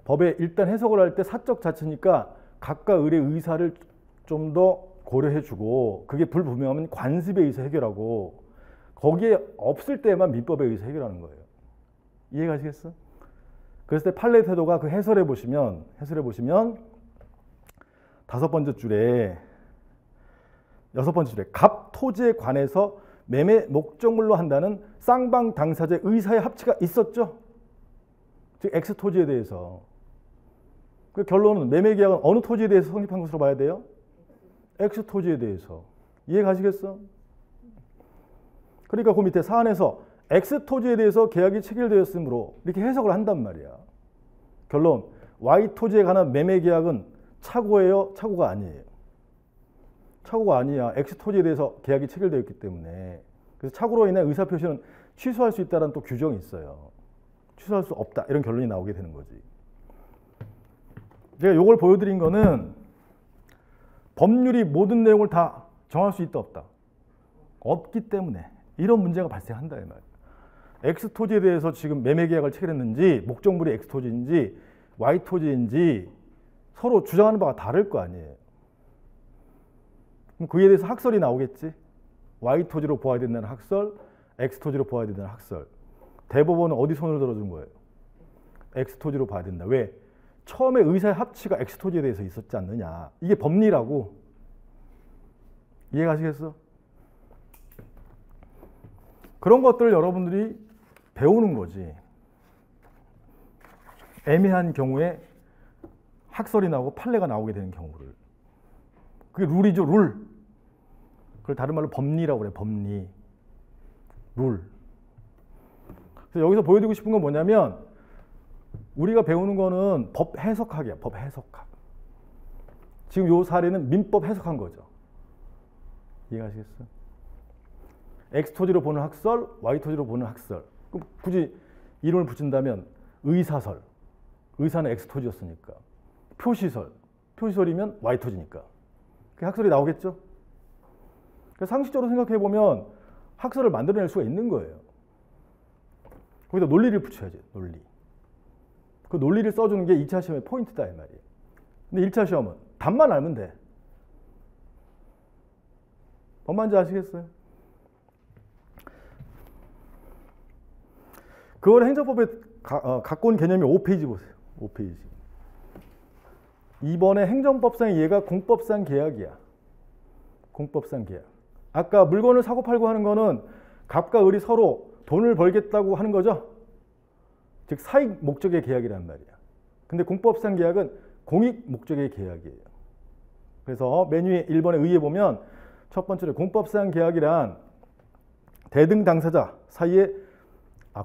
법에 일단 해석을 할 때 사적 자체니까 각각 을의 의사를 좀 더 고려해주고 그게 불분명하면 관습에 의해서 해결하고 거기에 없을 때만 민법에 의해서 해결하는 거예요. 이해가시겠어? 그랬을 때 판례 태도가 그 해설해 보시면 여섯 번째 줄에 갑 토지에 관해서 매매 목적물로 한다는 쌍방 당사자의 의사의 합치가 있었죠. 즉 X 토지에 대해서. 그 결론은 매매 계약은 어느 토지에 대해서 성립한 것으로 봐야 돼요? X 토지에 대해서. 이해 가시겠어? 그러니까 그 밑에 사안에서 X 토지에 대해서 계약이 체결되었으므로 이렇게 해석을 한단 말이야. 결론, Y 토지에 관한 매매 계약은 착오예요? 착오가 아니에요? 착오가 아니야. X 토지에 대해서 계약이 체결되었기 때문에. 그래서 착오로 인해 의사표시는 취소할 수 있다는 또 규정이 있어요. 취소할 수 없다. 이런 결론이 나오게 되는 거지. 제가 이걸 보여드린 거는 법률이 모든 내용을 다 정할 수 있다 없다? 없기 때문에 이런 문제가 발생한다 이 말이에요. X 토지에 대해서 지금 매매 계약을 체결했는지 목적물이 X 토지인지 Y 토지인지 서로 주장하는 바가 다를 거 아니에요. 그럼 그에 대해서 학설이 나오겠지. Y 토지로 보아야 된다는 학설, X 토지로 보아야 된다는 학설. 대법원은 어디 손을 들어준 거예요? X 토지로 봐야 된다. 왜? 처음에 의사의 합치가 X 토지에 대해서 있었지 않느냐. 이게 법리라고. 이해가시겠어? 그런 것들을 여러분들이 배우는 거지. 애매한 경우에 학설이 나오고 판례가 나오게 되는 경우를. 그게 룰이죠, 룰. 그걸 다른 말로 법리라고 그래, 법리. 룰. 그래서 여기서 보여드리고 싶은 건 뭐냐면 우리가 배우는 거는 법 해석학이야, 법 해석학. 지금 이 사례는 민법 해석한 거죠. 이해가시겠어요? X토지로 보는 학설, Y토지로 보는 학설. 그럼 굳이 이름을 붙인다면 의사설. 의사는 X토지였으니까. 표시설. 표시설이면 Y토지니까. 그 학설이 나오겠죠? 상식적으로 생각해보면 학설을 만들어낼 수가 있는 거예요. 거기다 논리를 붙여야지, 논리. 그 논리를 써주는 게 2차 시험의 포인트다, 이 말이에요. 근데 1차 시험은 답만 알면 돼. 뭔 말인지 아시겠어요? 그걸 행정법에 갖고 온 개념이 5페이지 보세요. 5페이지. 이번에 행정법상의 얘가 공법상 계약이야. 공법상 계약. 아까 물건을 사고 팔고 하는 거는 갑과 을이 서로 돈을 벌겠다고 하는 거죠. 즉 사익 목적의 계약이란 말이야. 근데 공법상 계약은 공익 목적의 계약이에요. 그래서 맨 위에 1번의 의에 보면 첫 번째로 공법상 계약이란 대등 당사자 사이에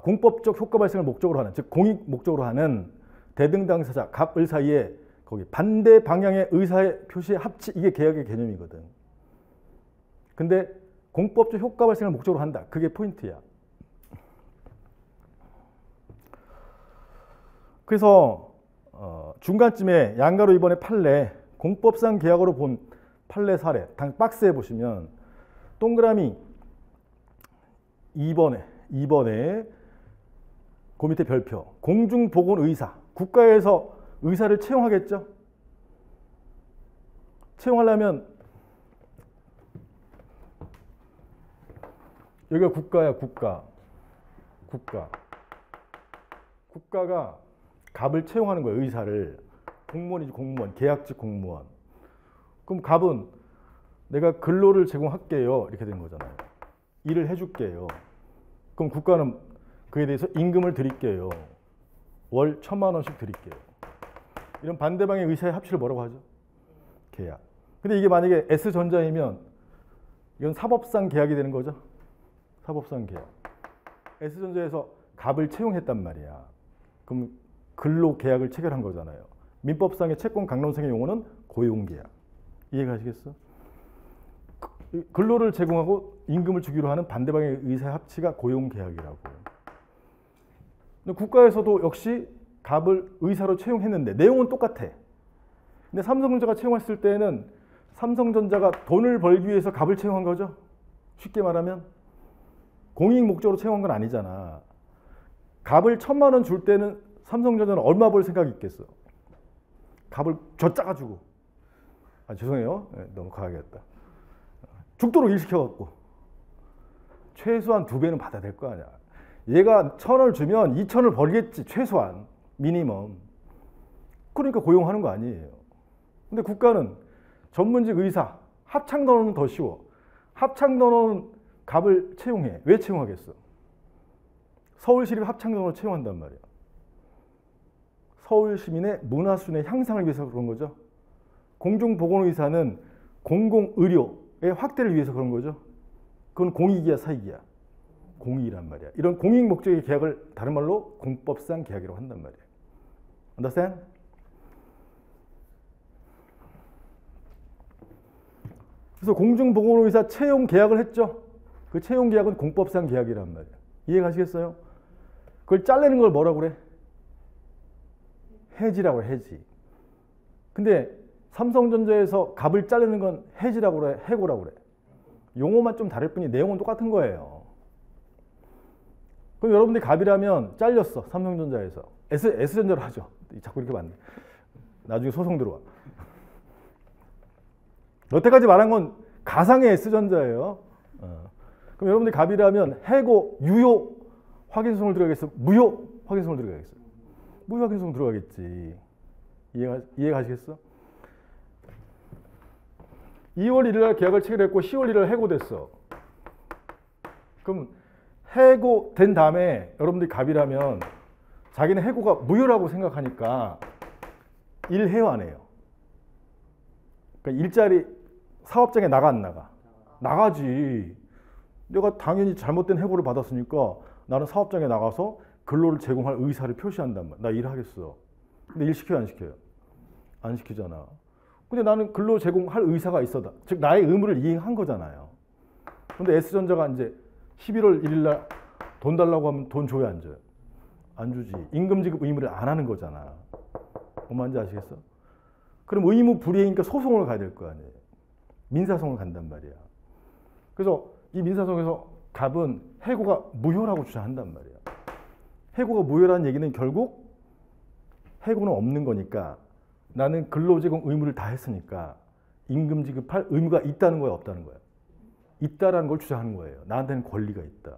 공법적 효과 발생을 목적으로 하는, 즉 공익 목적으로 하는 대등 당사자 갑, 을 사이에 거기 반대 방향의 의사의 표시의 합치, 이게 계약의 개념이거든. 근데 공법적 효과 발생을 목적으로 한다. 그게 포인트야. 그래서 중간쯤에 양가로 이번에 판례, 공법상 계약으로 본 판례 사례, 박스에 보시면 동그라미 2번에 그 밑에 별표, 공중보건의사, 국가에서 의사를 채용하겠죠? 채용하려면 여기가 국가야, 국가. 국가가 갑을 채용하는 거예요, 의사를. 공무원이지, 공무원. 계약직 공무원. 그럼 갑은 내가 근로를 제공할게요. 이렇게 된 거잖아요. 일을 해줄게요. 그럼 국가는 그에 대해서 임금을 드릴게요. 월 1,000만 원씩 드릴게요. 이런 반대방의 의사의 합치를 뭐라고 하죠? 계약. 근데 이게 만약에 S전자이면 이건 사법상 계약이 되는 거죠. 사법상 계약. S전자에서 갑을 채용했단 말이야. 그럼 근로 계약을 체결한 거잖아요. 민법상의 채권 강론상의 용어는 고용계약. 이해가시겠어? 근로를 제공하고 임금을 주기로 하는 반대방의 의사의 합치가 고용계약이라고. 근데 국가에서도 역시 갑을 의사로 채용했는데 내용은 똑같아. 근데 삼성전자가 채용했을 때는 삼성전자가 돈을 벌기 위해서 갑을 채용한 거죠. 쉽게 말하면 공익 목적으로 채용한 건 아니잖아. 갑을 1,000만 원 줄 때는 삼성전자는 얼마 벌 생각이 있겠어? 갑을 저 짜가지고. 아, 죄송해요. 네, 너무 가야겠다. 죽도록 일시켜갖고 최소한 2배는 받아야 될 거 아니야. 얘가 1,000을 주면 2,000을 벌겠지. 최소한 미니멈. 그러니까 고용하는 거 아니에요. 근데 국가는 전문직 의사 합창단원은 더 쉬워. 합창단원은 갑을 채용해. 왜 채용하겠어? 서울시립 합창단원을 채용한단 말이야. 서울 시민의 문화수준의 향상을 위해서 그런 거죠. 공중보건의사는 공공의료의 확대를 위해서 그런 거죠. 그건 공익이야, 사익이야? 공익이란 말이야. 이런 공익 목적의 계약을 다른 말로 공법상 계약이라고 한단 말이야. Understand? 그래서 공중보건의사 채용 계약을 했죠. 그 채용 계약은 공법상 계약이란 말이야. 이해가시겠어요? 그걸 잘라내는 걸 뭐라고 그래? 해지라고 해, 해지. 근데 삼성전자에서 갑을 자르는 건 해지라고 그래, 해고라고 그래. 용어만 좀 다를 뿐이 내용은 똑같은 거예요. 그럼 여러분들이 갑이라면 잘렸어, 삼성전자에서. S전자로 하죠. 자꾸 이렇게 맞네. 나중에 소송 들어와. 여태까지 말한 건 가상의 S전자예요. 그럼 여러분들이 갑이라면 해고, 유효 확인소송을 들어가겠어? 무효 확인소송을 들어가겠어? 무효 확인소송 들어가겠지. 이해가시겠어? 2월 1일 날 계약을 체결했고 10월 1일 날 해고됐어. 그럼 해고된 다음에 여러분들이 갑이라면 자기는 해고가 무효라고 생각하니까 일해요, 안 해요? 그러니까 일자리 사업장에 나가 안 나가? 나가지. 내가 당연히 잘못된 해고를 받았으니까 나는 사업장에 나가서 근로를 제공할 의사를 표시한단 말이야. 나 일하겠어. 근데 일 시켜요, 안 시켜요? 안 시키잖아. 근데 나는 근로 제공할 의사가 있어. 즉 나의 의무를 이행한 거잖아요. 근데 S전자가 이제 11월 1일 날 돈 달라고 하면 돈 줘야 안 줘요? 안 주지. 임금 지급 의무를 안 하는 거잖아. 뭔 말인지 아시겠어? 그럼 의무 불이행이니까 소송을 가야 될 거 아니에요. 민사소송을 간단 말이야. 그래서 이 민사소송에서 갑은 해고가 무효라고 주장한단 말이야. 해고가 무효라는 얘기는 결국 해고는 없는 거니까 나는 근로제공 의무를 다 했으니까 임금 지급할 의무가 있다는 거야, 없다는 거야? 있다라는 걸 주장하는 거예요. 나한테는 권리가 있다.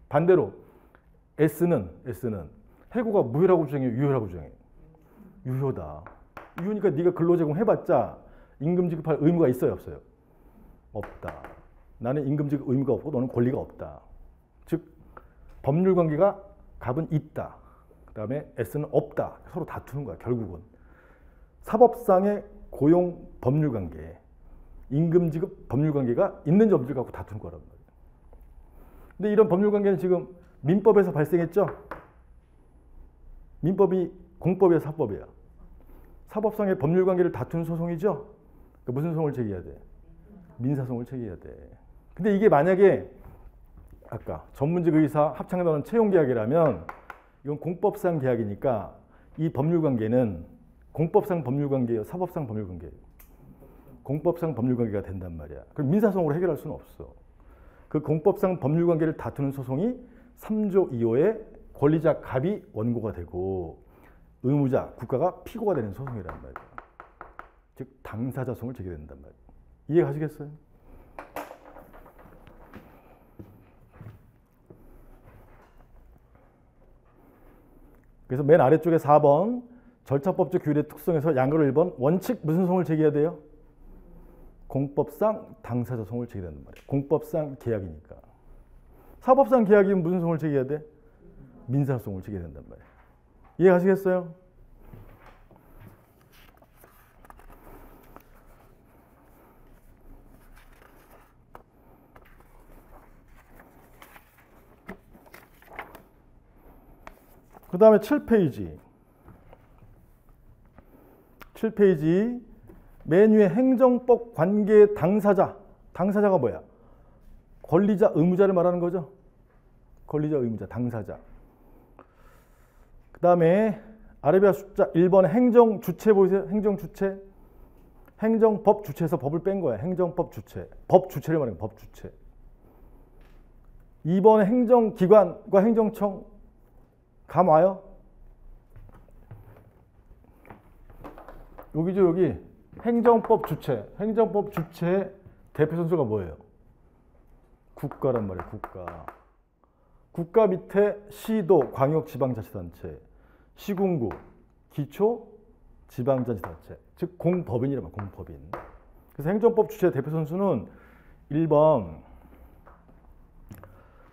반대로 S는 해고가 무효라고 주장해요, 유효라고 주장해요? 유효다. 유효니까 네가 근로제공 해봤자 임금 지급할 의무가 있어요, 없어요? 없다. 나는 임금 지급 의무가 없고 너는 권리가 없다. 즉 법률관계가 갑은 있다. 그 다음에 S는 없다. 서로 다투는 거야, 결국은. 사법상의 고용 법률관계, 임금 지급 법률관계가 있는지 없는지 갖고 다투는 거란 말이에요. 근데 이런 법률관계는 지금 민법에서 발생했죠. 민법이 공법이야, 사법이야? 사법상의 법률관계를 다투는 소송이죠. 그러니까 무슨 소송을 제기해야 돼? 민사소송을 제기해야 돼. 근데 이게 만약에 아까 전문직 의사 합창단원 채용계약이라면 이건 공법상 계약이니까 이 법률관계는 공법상 법률관계예요, 사법상 법률관계예요? 공법상 법률관계가 된단 말이야. 그럼 민사소송으로 해결할 수는 없어. 그 공법상 법률관계를 다투는 소송이 3조 2호의 권리자 갑이 원고가 되고 의무자 국가가 피고가 되는 소송이란 말이야. 즉 당사자성을 제기된단 말이야. 이해가시겠어요? 그래서 맨 아래쪽에 4번 절차법적 규율의 특성에서 양가로 1번 원칙 무슨 소송을 제기해야 돼요? 공법상 당사자 소송을 제기한단 말이에요. 공법상 계약이니까. 사법상 계약이면 무슨 소송을 제기해야 돼? 민사소송을 제기해야 된단 말이에요. 이해가시겠어요? 그 다음에 7페이지. 7페이지 맨 위에 행정법 관계 당사자. 당사자가 뭐야? 권리자, 의무자를 말하는 거죠. 권리자, 의무자, 당사자. 그 다음에 아래비아 숫자 1번에 행정주체 보이세요? 행정주체. 행정법 주체에서 법을 뺀 거야. 행정법 주체. 법 주체를 말하는 거야. 법 주체. 2번에 행정기관과 행정청 감 와요? 여기죠, 여기. 행정법 주체. 행정법 주체의 대표 선수가 뭐예요? 국가란 말이에요. 국가. 국가 밑에 시도, 광역, 지방자치단체, 시군구, 기초, 지방자치단체. 즉 공법인이란 말이에요. 공법인. 그래서 행정법 주체의 대표 선수는 1번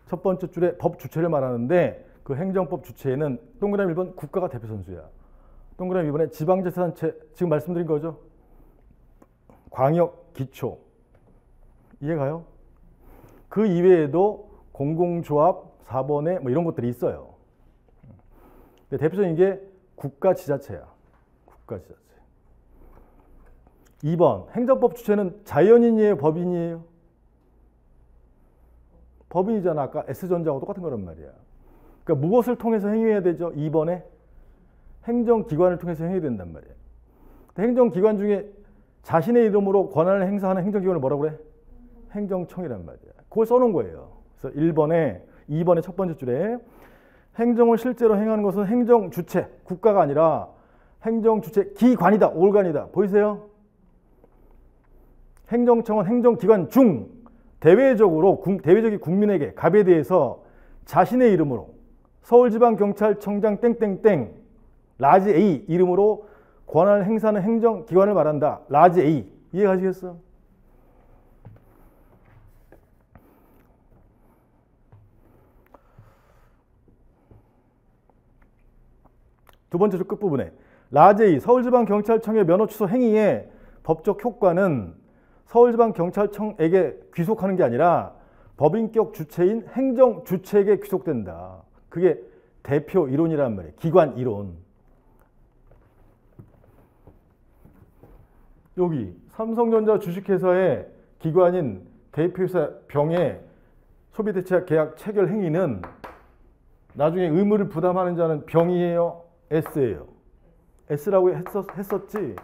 첫 번째 줄에 법 주체를 말하는데 그 행정법 주체에는 동그라미 1번 국가가 대표 선수야. 동그라미 2번에 지방자치단체 지금 말씀드린 거죠. 광역, 기초. 이해가요? 그 이외에도 공공조합, 4번에 뭐 이런 것들이 있어요. 대표적인 게 국가지자체야. 국가지자체. 2번 행정법 주체는 자연인이에요? 법인이에요? 법인이잖아. 아까 S전자하고 똑같은 거란 말이야. 그러니까 무엇을 통해서 행위해야 되죠? 2번에 행정기관을 통해서 행위해야 된단 말이에요. 행정기관 중에 자신의 이름으로 권한을 행사하는 행정기관을 뭐라고 그래? 행정청이란 말이야. 그걸 써놓은 거예요. 그래서 2번의 첫 번째 줄에 행정을 실제로 행하는 것은 행정주체, 국가가 아니라 행정주체 기관이다, 올간이다. 보이세요? 행정청은 행정기관 중 대외적인 국민에게 갑에 대해서 자신의 이름으로 서울지방경찰청장 땡땡땡 라지 A 이름으로 권한을 행사하는 행정기관을 말한다. 라지 A. 이해가시겠어? 두 번째 줄 끝부분에 라지 A 서울지방경찰청의 면허 취소 행위의 법적 효과는 서울지방경찰청에게 귀속하는 게 아니라 법인격 주체인 행정주체에게 귀속된다. 그게 대표 이론이란 말이에요. 기관 이론. 여기 삼성전자 주식회사의 기관인 대표이사 병의 소비대책 계약 체결 행위는 나중에 의무를 부담하는 자는 병이에요? S예요? S라고 했었지?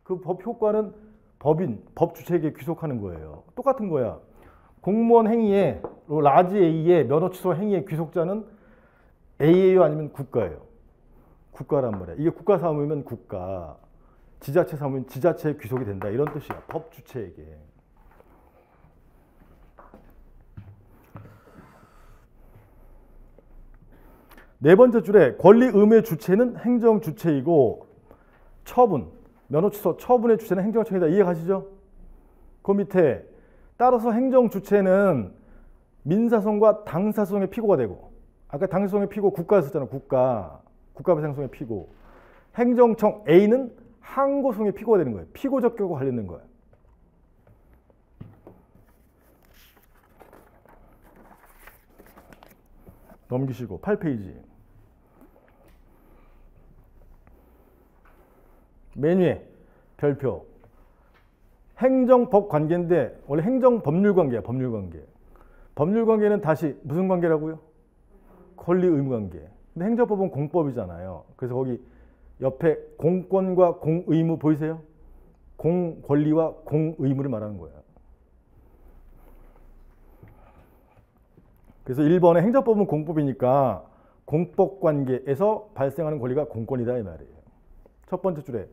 그 법 효과는 법인, 법 주체에게 귀속하는 거예요. 똑같은 거야. 공무원 행위에 라지 A의 면허 취소 행위의 귀속자는 A예요? 아니면 국가예요? 국가란 말이야. 이게 국가 사무이면 국가, 지자체 사무이면 지자체에 귀속이 된다. 이런 뜻이야. 법 주체에게. 네 번째 줄에 권리 의무의 주체는 행정 주체이고 처분, 면허 취소, 처분의 주체는 행정청이다. 이해 가시죠? 그 밑에 따라서 행정 주체는 민사소송과 당사소송의 피고가 되고 아까 당사소송의 피고 국가가 썼잖아. 국가배상소송의 피고. 행정청 A는 항고소송의 피고가 되는 거예요. 피고 적격과 관련된 거예요. 넘기시고 8페이지. 맨 위에 별표. 행정법 관계인데 원래 행정법률 관계야. 법률 관계. 법률 관계는 다시 무슨 관계라고요? 권리 의무 관계. 근데 행정법은 공법이잖아요. 그래서 거기 옆에 공권과 공의무 보이세요? 공권리와 공의무를 말하는 거예요. 그래서 1번에 행정법은 공법이니까 공법 관계에서 발생하는 권리가 공권이다 이 말이에요. 첫 번째 줄에.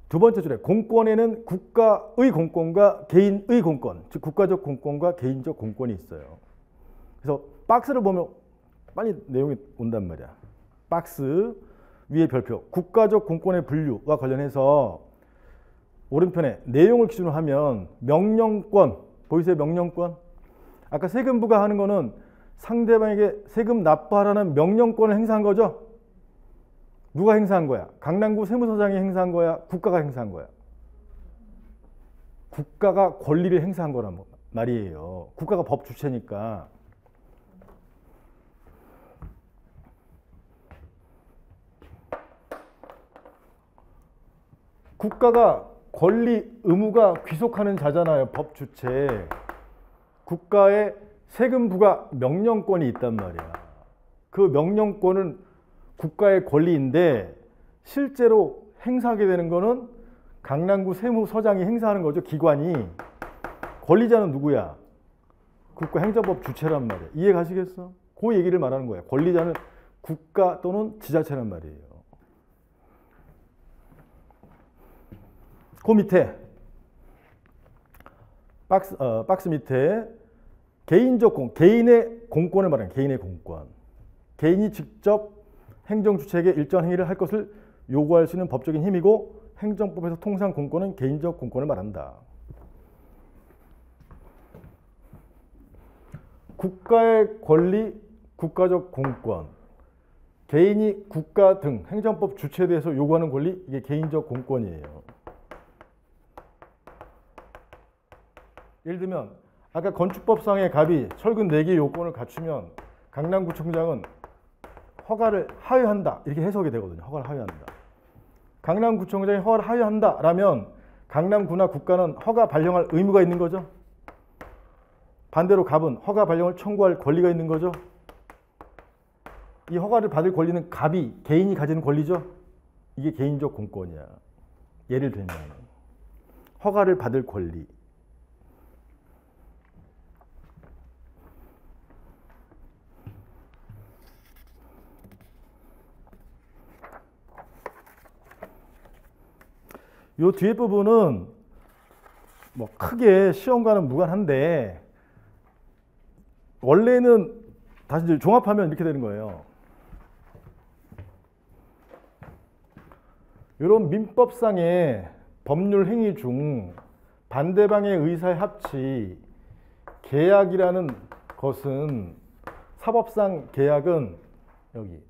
두 번째 줄에 공권에는 국가의 공권과 개인의 공권, 즉 국가적 공권과 개인적 공권이 있어요. 그래서 박스를 보면 빨리 내용이 온단 말이야. 박스 위에 별표. 국가적 공권의 분류와 관련해서 오른편에 내용을 기준으로 하면 명령권, 보이세요? 명령권. 아까 세금부가 하는 거는 상대방에게 세금 납부하라는 명령권을 행사한 거죠? 누가 행사한 거야? 강남구 세무서장이 행사한 거야? 국가가 행사한 거야? 국가가 권리를 행사한 거란 말이에요. 국가가 법 주체니까. 국가가 권리, 의무가 귀속하는 자잖아요. 법 주체. 국가의 세금 부과 명령권이 있단 말이야. 그 명령권은 국가의 권리인데 실제로 행사하게 되는 거는 강남구 세무서장이 행사하는 거죠. 기관이. 권리자는 누구야? 국가행정법 주체란 말이야. 이해 가시겠어? 그 얘기를 말하는 거야. 권리자는 국가 또는 지자체란 말이에요. 그 밑에 박스 밑에 개인의 공권을 말하는 개인의 공권. 개인이 직접 행정주체에게 일정 행위를 할 것을 요구할 수 있는 법적인 힘이고 행정법에서 통상 공권은 개인적 공권을 말한다. 국가의 권리, 국가적 공권, 개인이 국가 등 행정법 주체에 대해서 요구하는 권리, 이게 개인적 공권이에요. 예를 들면 아까 건축법상의 갑이 철근 4개의 요건을 갖추면 강남구청장은 허가를 하회한다 이렇게 해석이 되거든요. 허가를 하회한다. 강남구청장이 허가를 하회한다 라면 강남구나 국가는 허가 발령할 의무가 있는 거죠. 반대로 갑은 허가 발령을 청구할 권리가 있는 거죠. 이 허가를 받을 권리는 갑이 개인이 가지는 권리죠. 이게 개인적 공권이야. 예를 들면 허가를 받을 권리. 요 뒤에 부분은 뭐 크게 시험과는 무관한데 원래는 다시 이제 종합하면 이렇게 되는 거예요. 이런 민법상의 법률 행위 중 반대방의 의사의 합치, 계약이라는 것은 사법상 계약은 여기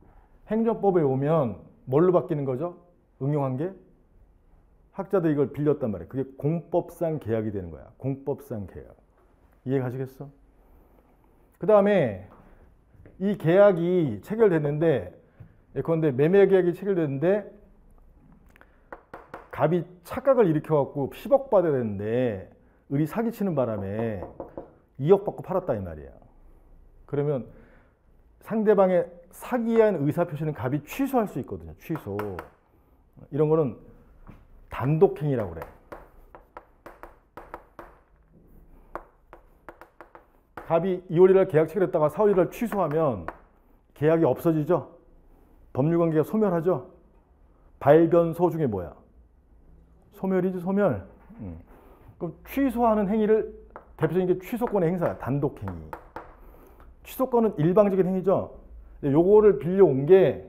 행정법에 오면 뭘로 바뀌는 거죠? 응용한 게? 학자들이 이걸 빌렸단 말이에요. 그게 공법상 계약이 되는 거야. 공법상 계약. 이해 가시겠어? 그 다음에 이 계약이 체결됐는데 예컨대 매매 계약이 체결됐는데 갑이 착각을 일으켜갖고 10억 받아야 되는데 을이 사기치는 바람에 2억 받고 팔았다 이 말이야. 그러면 상대방의 사기에 대한 의사표시는 갑이 취소할 수 있거든요. 취소. 이런 거는 단독행위라고 그래. 갑이 2월 1일 계약 체결했다가 4월 1일 취소하면 계약이 없어지죠. 법률관계가 소멸하죠. 발변소 중에 뭐야? 소멸이지 소멸. 그럼 취소하는 행위를 대표적인 게 취소권의 행사야. 단독행위. 취소권은 일방적인 행위죠. 요거를 빌려온 게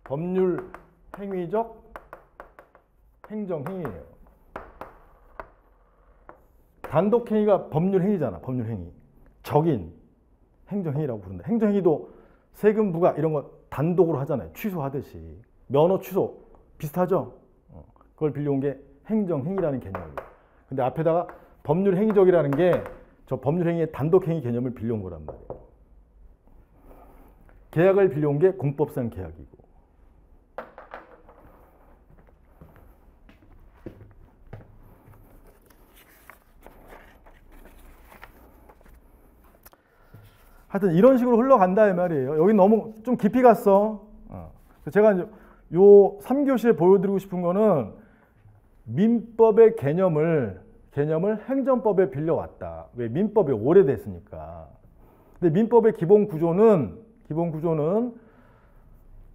법률 행위적 행정행위예요. 단독행위가 법률행위잖아. 법률행위. 적인 행정행위라고 부른다. 행정행위도 세금 부과 이런 거 단독으로 하잖아요. 취소하듯이. 면허 취소 비슷하죠. 그걸 빌려온 게 행정행위라는 개념이에요. 근데 앞에다가 법률행위적이라는 게 저 법률행위의 단독행위 개념을 빌려온 거란 말이에요. 계약을 빌려온 게 공법상 계약이고. 하여튼 이런 식으로 흘러간다 이 말이에요. 여기 너무 좀 깊이 갔어. 제가 이제 요 3교시에 보여드리고 싶은 거는 민법의 개념을 행정법에 빌려왔다. 왜? 민법이 오래됐으니까. 근데 민법의 기본 구조는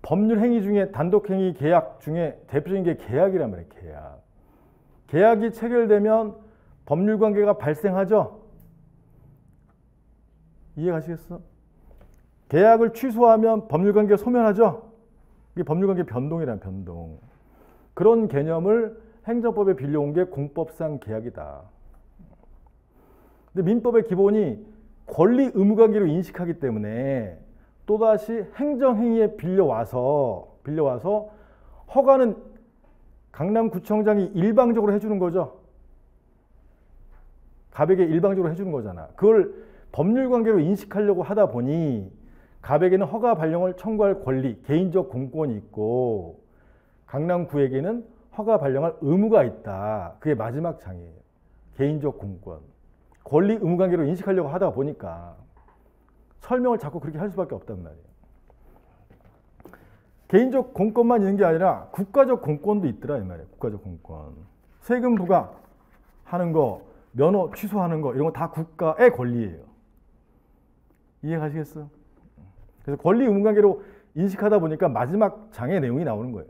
법률 행위 중에 단독행위 계약 중에 대표적인 게 계약이란 말이에요. 계약. 계약이 체결되면 법률 관계가 발생하죠. 이해 가시겠어? 계약을 취소하면 법률관계가 소멸하죠? 이게 법률관계 변동이란 변동. 그런 개념을 행정법에 빌려온 게 공법상 계약이다. 근데 민법의 기본이 권리 의무관계로 인식하기 때문에 또다시 행정행위에 빌려와서 허가는 강남구청장이 일방적으로 해주는 거죠. 갑에게 일방적으로 해주는 거잖아. 그걸 법률관계로 인식하려고 하다 보니 갑에게는 허가 발령을 청구할 권리, 개인적 공권이 있고 강남구에게는 허가 발령할 의무가 있다. 그게 마지막 장이에요. 개인적 공권. 권리 의무 관계로 인식하려고 하다 보니까 설명을 자꾸 그렇게 할 수밖에 없단 말이에요. 개인적 공권만 있는 게 아니라 국가적 공권도 있더라 이 말이에요. 국가적 공권. 세금 부과하는 거, 면허 취소하는 거 이런 거 다 국가의 권리예요. 이해가시겠어요? 그래서 권리 의무 관계로 인식하다 보니까 마지막 장의 내용이 나오는 거예요.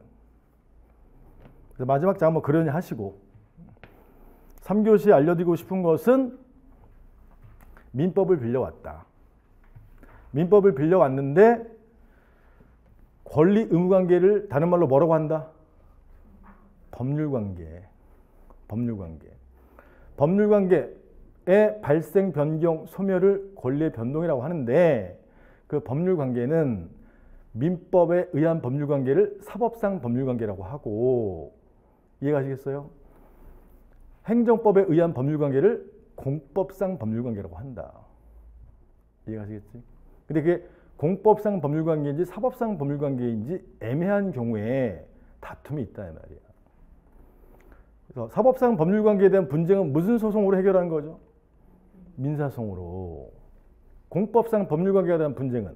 그래서 마지막 장 한번 그러니 하시고 3교시에 알려드리고 싶은 것은 민법을 빌려왔다. 민법을 빌려왔는데 권리 의무 관계를 다른 말로 뭐라고 한다? 법률 관계. 법률 관계. 법률 관계의 발생, 변경, 소멸을 권리의 변동이라고 하는데 그 법률 관계는 민법에 의한 법률 관계를 사법상 법률 관계라고 하고 이해가시겠어요? 행정법에 의한 법률 관계를 공법상 법률 관계라고 한다. 이해가시겠지? 근데 그게 공법상 법률 관계인지 사법상 법률 관계인지 애매한 경우에 다툼이 있다 이 말이야. 그래서 사법상 법률 관계에 대한 분쟁은 무슨 소송으로 해결하는 거죠? 민사소송으로. 공법상 법률 관계에 대한 분쟁은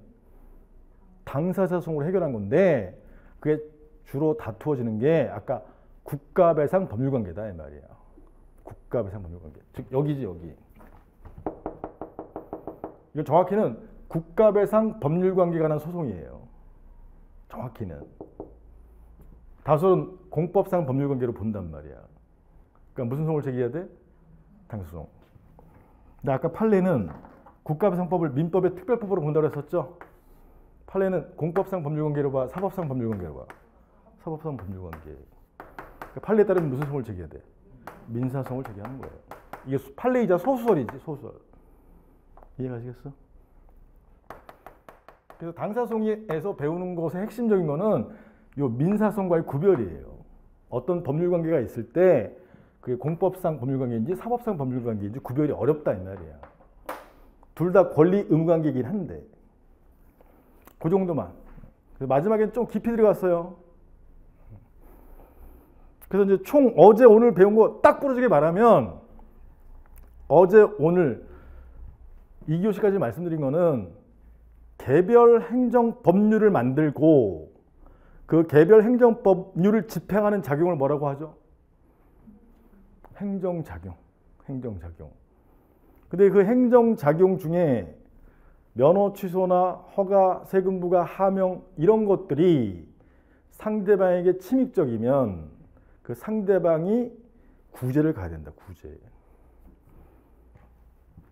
당사자 소송으로 해결한 건데 그게 주로 다투어지는 게 아까 국가배상 법률 관계다 이 말이야. 국가배상 법률 관계. 즉 여기지 여기. 이거 정확히는 국가배상 법률 관계에 관한 소송이에요. 정확히는. 다수는 공법상 법률 관계로 본단 말이야. 그러니까 무슨 소송을 제기해야 돼? 당사소송. 근데 아까 판례는 국가배상법을 민법의 특별법으로 본다고 했었죠? 판례는 공법상 법률 관계로 봐, 사법상 법률 관계로 봐. 사법상 법률 관계. 그러니까 판례에 따르면 무슨 소송을 제기해야 돼? 민사소송을 제기하는 거예요. 이게 판례이자 소수설이지, 소수설. 이해가시겠어? 그래서 당사소송에서 배우는 것의 핵심적인 거는 이 민사소송과의 구별이에요. 어떤 법률 관계가 있을 때 그게 공법상 법률 관계인지 사법상 법률 관계인지 구별이 어렵다 이 말이야. 둘 다 권리 의무 관계이긴 한데 그 정도만. 그래서 마지막엔 좀 깊이 들어갔어요. 그래서 이제 총 어제 오늘 배운 거 딱 부러지게 말하면 어제 오늘 2교시까지 말씀드린 거는 개별 행정법률을 만들고 그 개별 행정법률을 집행하는 작용을 뭐라고 하죠? 행정작용. 행정작용. 근데 그 행정작용 중에 면허 취소나 허가, 세금 부과, 하명 이런 것들이 상대방에게 침입적이면 그 상대방이 구제를 가야 된다. 구제.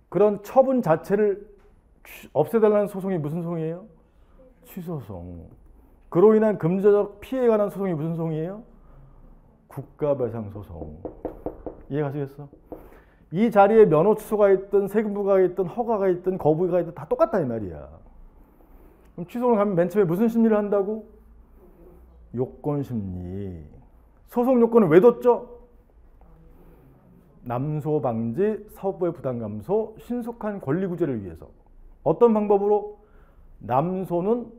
그런 처분 자체를 없애달라는 소송이 무슨 소송이에요? 취소소송. 그로 인한 금전적 피해에 관한 소송이 무슨 소송이에요? 국가배상소송. 이해가시겠어? 이 자리에 면허 취소가 있든 세금 부과가 있든 허가가 있든 거부가 있든 다 똑같다 이 말이야. 그럼 취소를 가면 맨 처음에 무슨 심리를 한다고? 요건심리. 소송 요건을 왜 뒀죠? 남소 방지, 사법부의 부담 감소, 신속한 권리 구제를 위해서. 어떤 방법으로? 남소는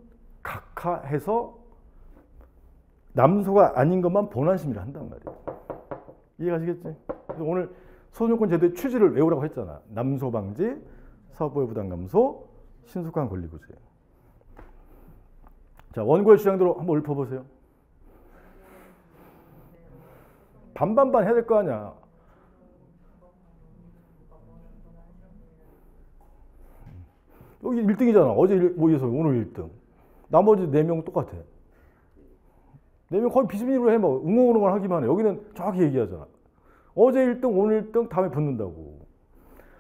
각하해서 남소가 아닌 것만 본안 심리를 한단 말이에요. 이해가시겠지? 그래서 오늘 소송요건 제도의 취지를 외우라고 했잖아. 남소 방지, 사법부의 부담 감소, 신속한 권리 구제. 자, 원고의 주장대로 한번 읊어보세요. 반반반 해야 될 거 아니야. 여기 1등이잖아. 어제 모여서 오늘 1등. 나머지 4명 똑같아. 4명 거의 비스무리로 해. 뭐 웅엉웅엉 하기만 해. 여기는 정확히 얘기하잖아. 어제 1등, 오늘 1등, 다음에 붙는다고.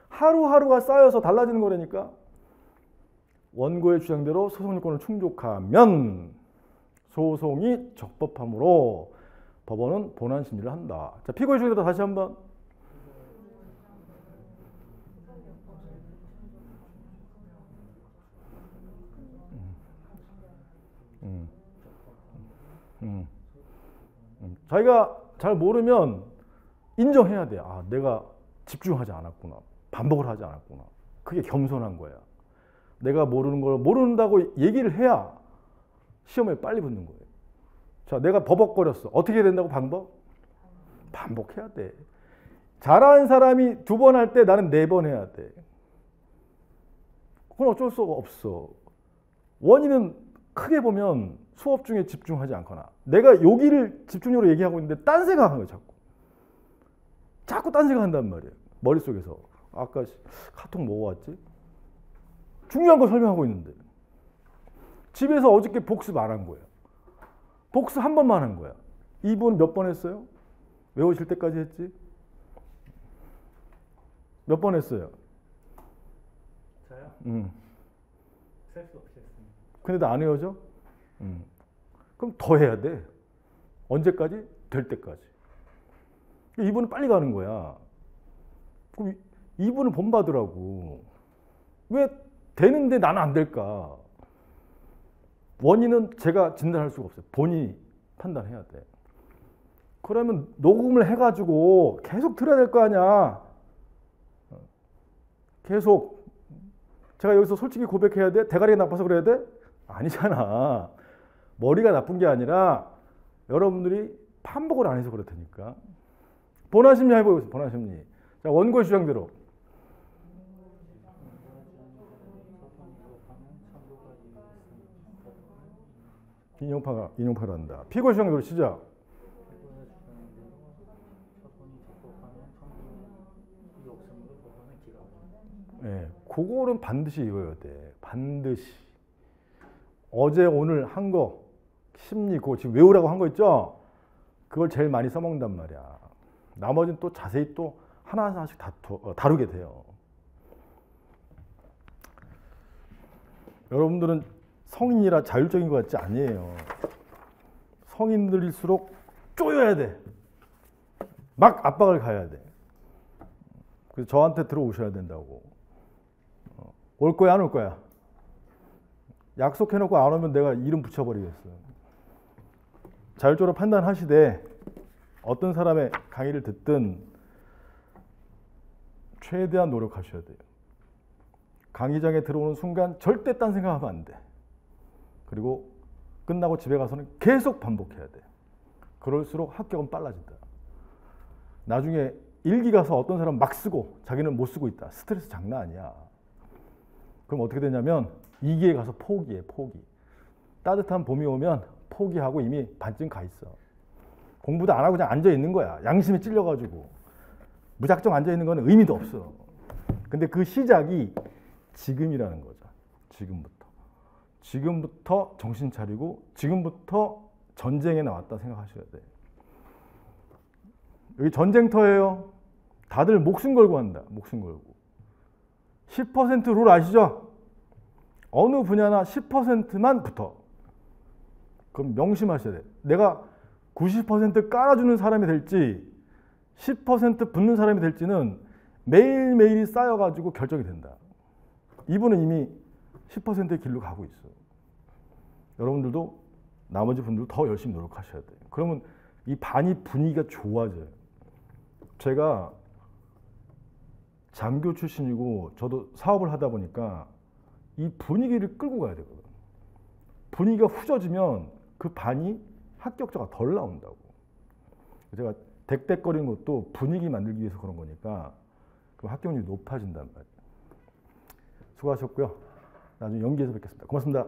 하루하루가 쌓여서 달라지는 거라니까. 원고의 주장대로 소송요건을 충족하면 소송이 적법하므로 법원은 본안 심리를 한다. 자, 피고의 주장대로 다시 한번. 자기가 잘 모르면 인정해야 돼. 아, 내가 집중하지 않았구나. 반복을 하지 않았구나. 그게 겸손한 거야. 내가 모르는 걸 모른다고 얘기를 해야 시험에 빨리 붙는 거예요. 자, 내가 버벅거렸어. 어떻게 해야 된다고 방법? 반복해야 돼. 잘하는 사람이 2번 할 때 나는 4번 해야 돼. 그건 어쩔 수가 없어. 원인은 크게 보면 수업 중에 집중하지 않거나 내가 여기를 집중력으로 얘기하고 있는데 딴 생각하는 거야. 자꾸 딴 생각한단 말이에요. 머릿속에서. 아까 카톡 뭐 왔지? 중요한 거 설명하고 있는데 집에서 어저께 복습 안 한 거예요. 복습 한 번만 한 거야. 이분 몇 번 했어요? 외우실 때까지 했지? 몇 번 했어요? 저요? 셀 수 없이 했습니다. 근데도 안 외워져? 그럼 더 해야 돼. 언제까지? 될 때까지. 이분은 빨리 가는 거야. 그럼 이분은 본받으라고. 왜 되는데 나는 안 될까? 원인은 제가 진단할 수가 없어요. 본인이 판단해야 돼. 그러면 녹음을 해가지고 계속 들어야 될 거 아니야. 계속. 제가 여기서 솔직히 고백해야 돼? 대가리가 나빠서 그래야 돼? 아니잖아. 머리가 나쁜 게 아니라 여러분들이 반복을 안 해서 그렇다니까. 본화심리 해보겠습니다. 본화심리. 자, 원고의 주장대로. 인용파가 한다. 피고 주장대로 시작. 예, 그거는 반드시 읽어야 돼. 반드시. 어제 오늘 한 거 심리 그거 지금 외우라고 한 거 있죠? 그걸 제일 많이 써먹는단 말이야. 나머지는 또 자세히 또 하나하나씩 다루게 돼요. 여러분들은 성인이라 자율적인 것 같지 아니에요. 성인들일수록 쪼여야 돼. 막 압박을 가야 돼. 그래서 저한테 들어오셔야 된다고. 올 거야 안 올 거야? 약속해놓고 안 오면 내가 이름 붙여버리겠어. 자율적으로 판단하시되 어떤 사람의 강의를 듣든 최대한 노력하셔야 돼요. 강의장에 들어오는 순간 절대 딴 생각하면 안 돼. 그리고 끝나고 집에 가서는 계속 반복해야 돼. 그럴수록 합격은 빨라진다. 나중에 일기 가서 어떤 사람은 막 쓰고 자기는 못 쓰고 있다. 스트레스 장난 아니야. 그럼 어떻게 되냐면 2기에 가서 포기해. 포기. 따뜻한 봄이 오면 포기하고 이미 반쯤 가 있어. 공부도 안 하고 그냥 앉아 있는 거야. 양심이 찔려가지고. 무작정 앉아 있는 거는 의미도 없어. 근데 그 시작이 지금이라는 거죠. 지금부터. 지금부터 정신 차리고 지금부터 전쟁에 나왔다 생각하셔야 돼. 여기 전쟁터예요. 다들 목숨 걸고 한다. 목숨 걸고. 10% 룰 아시죠? 어느 분야나 10%만 붙어. 그럼 명심하셔야 돼. 내가 90% 깔아주는 사람이 될지 10% 붙는 사람이 될지는 매일매일이 쌓여가지고 결정이 된다. 이분은 이미 10%의 길로 가고 있어. 여러분들도 나머지 분들도 더 열심히 노력하셔야 돼요. 그러면 이 반이 분위기가 좋아져요. 제가 장교 출신이고 저도 사업을 하다 보니까 이 분위기를 끌고 가야 되거든. 분위기가 후져지면 그 반이 합격자가 덜 나온다고. 제가 덱덱거리는 것도 분위기 만들기 위해서 그런 거니까 그 합격률이 높아진단 말이에요. 수고하셨고요. 나중에 연기해서 뵙겠습니다. 고맙습니다.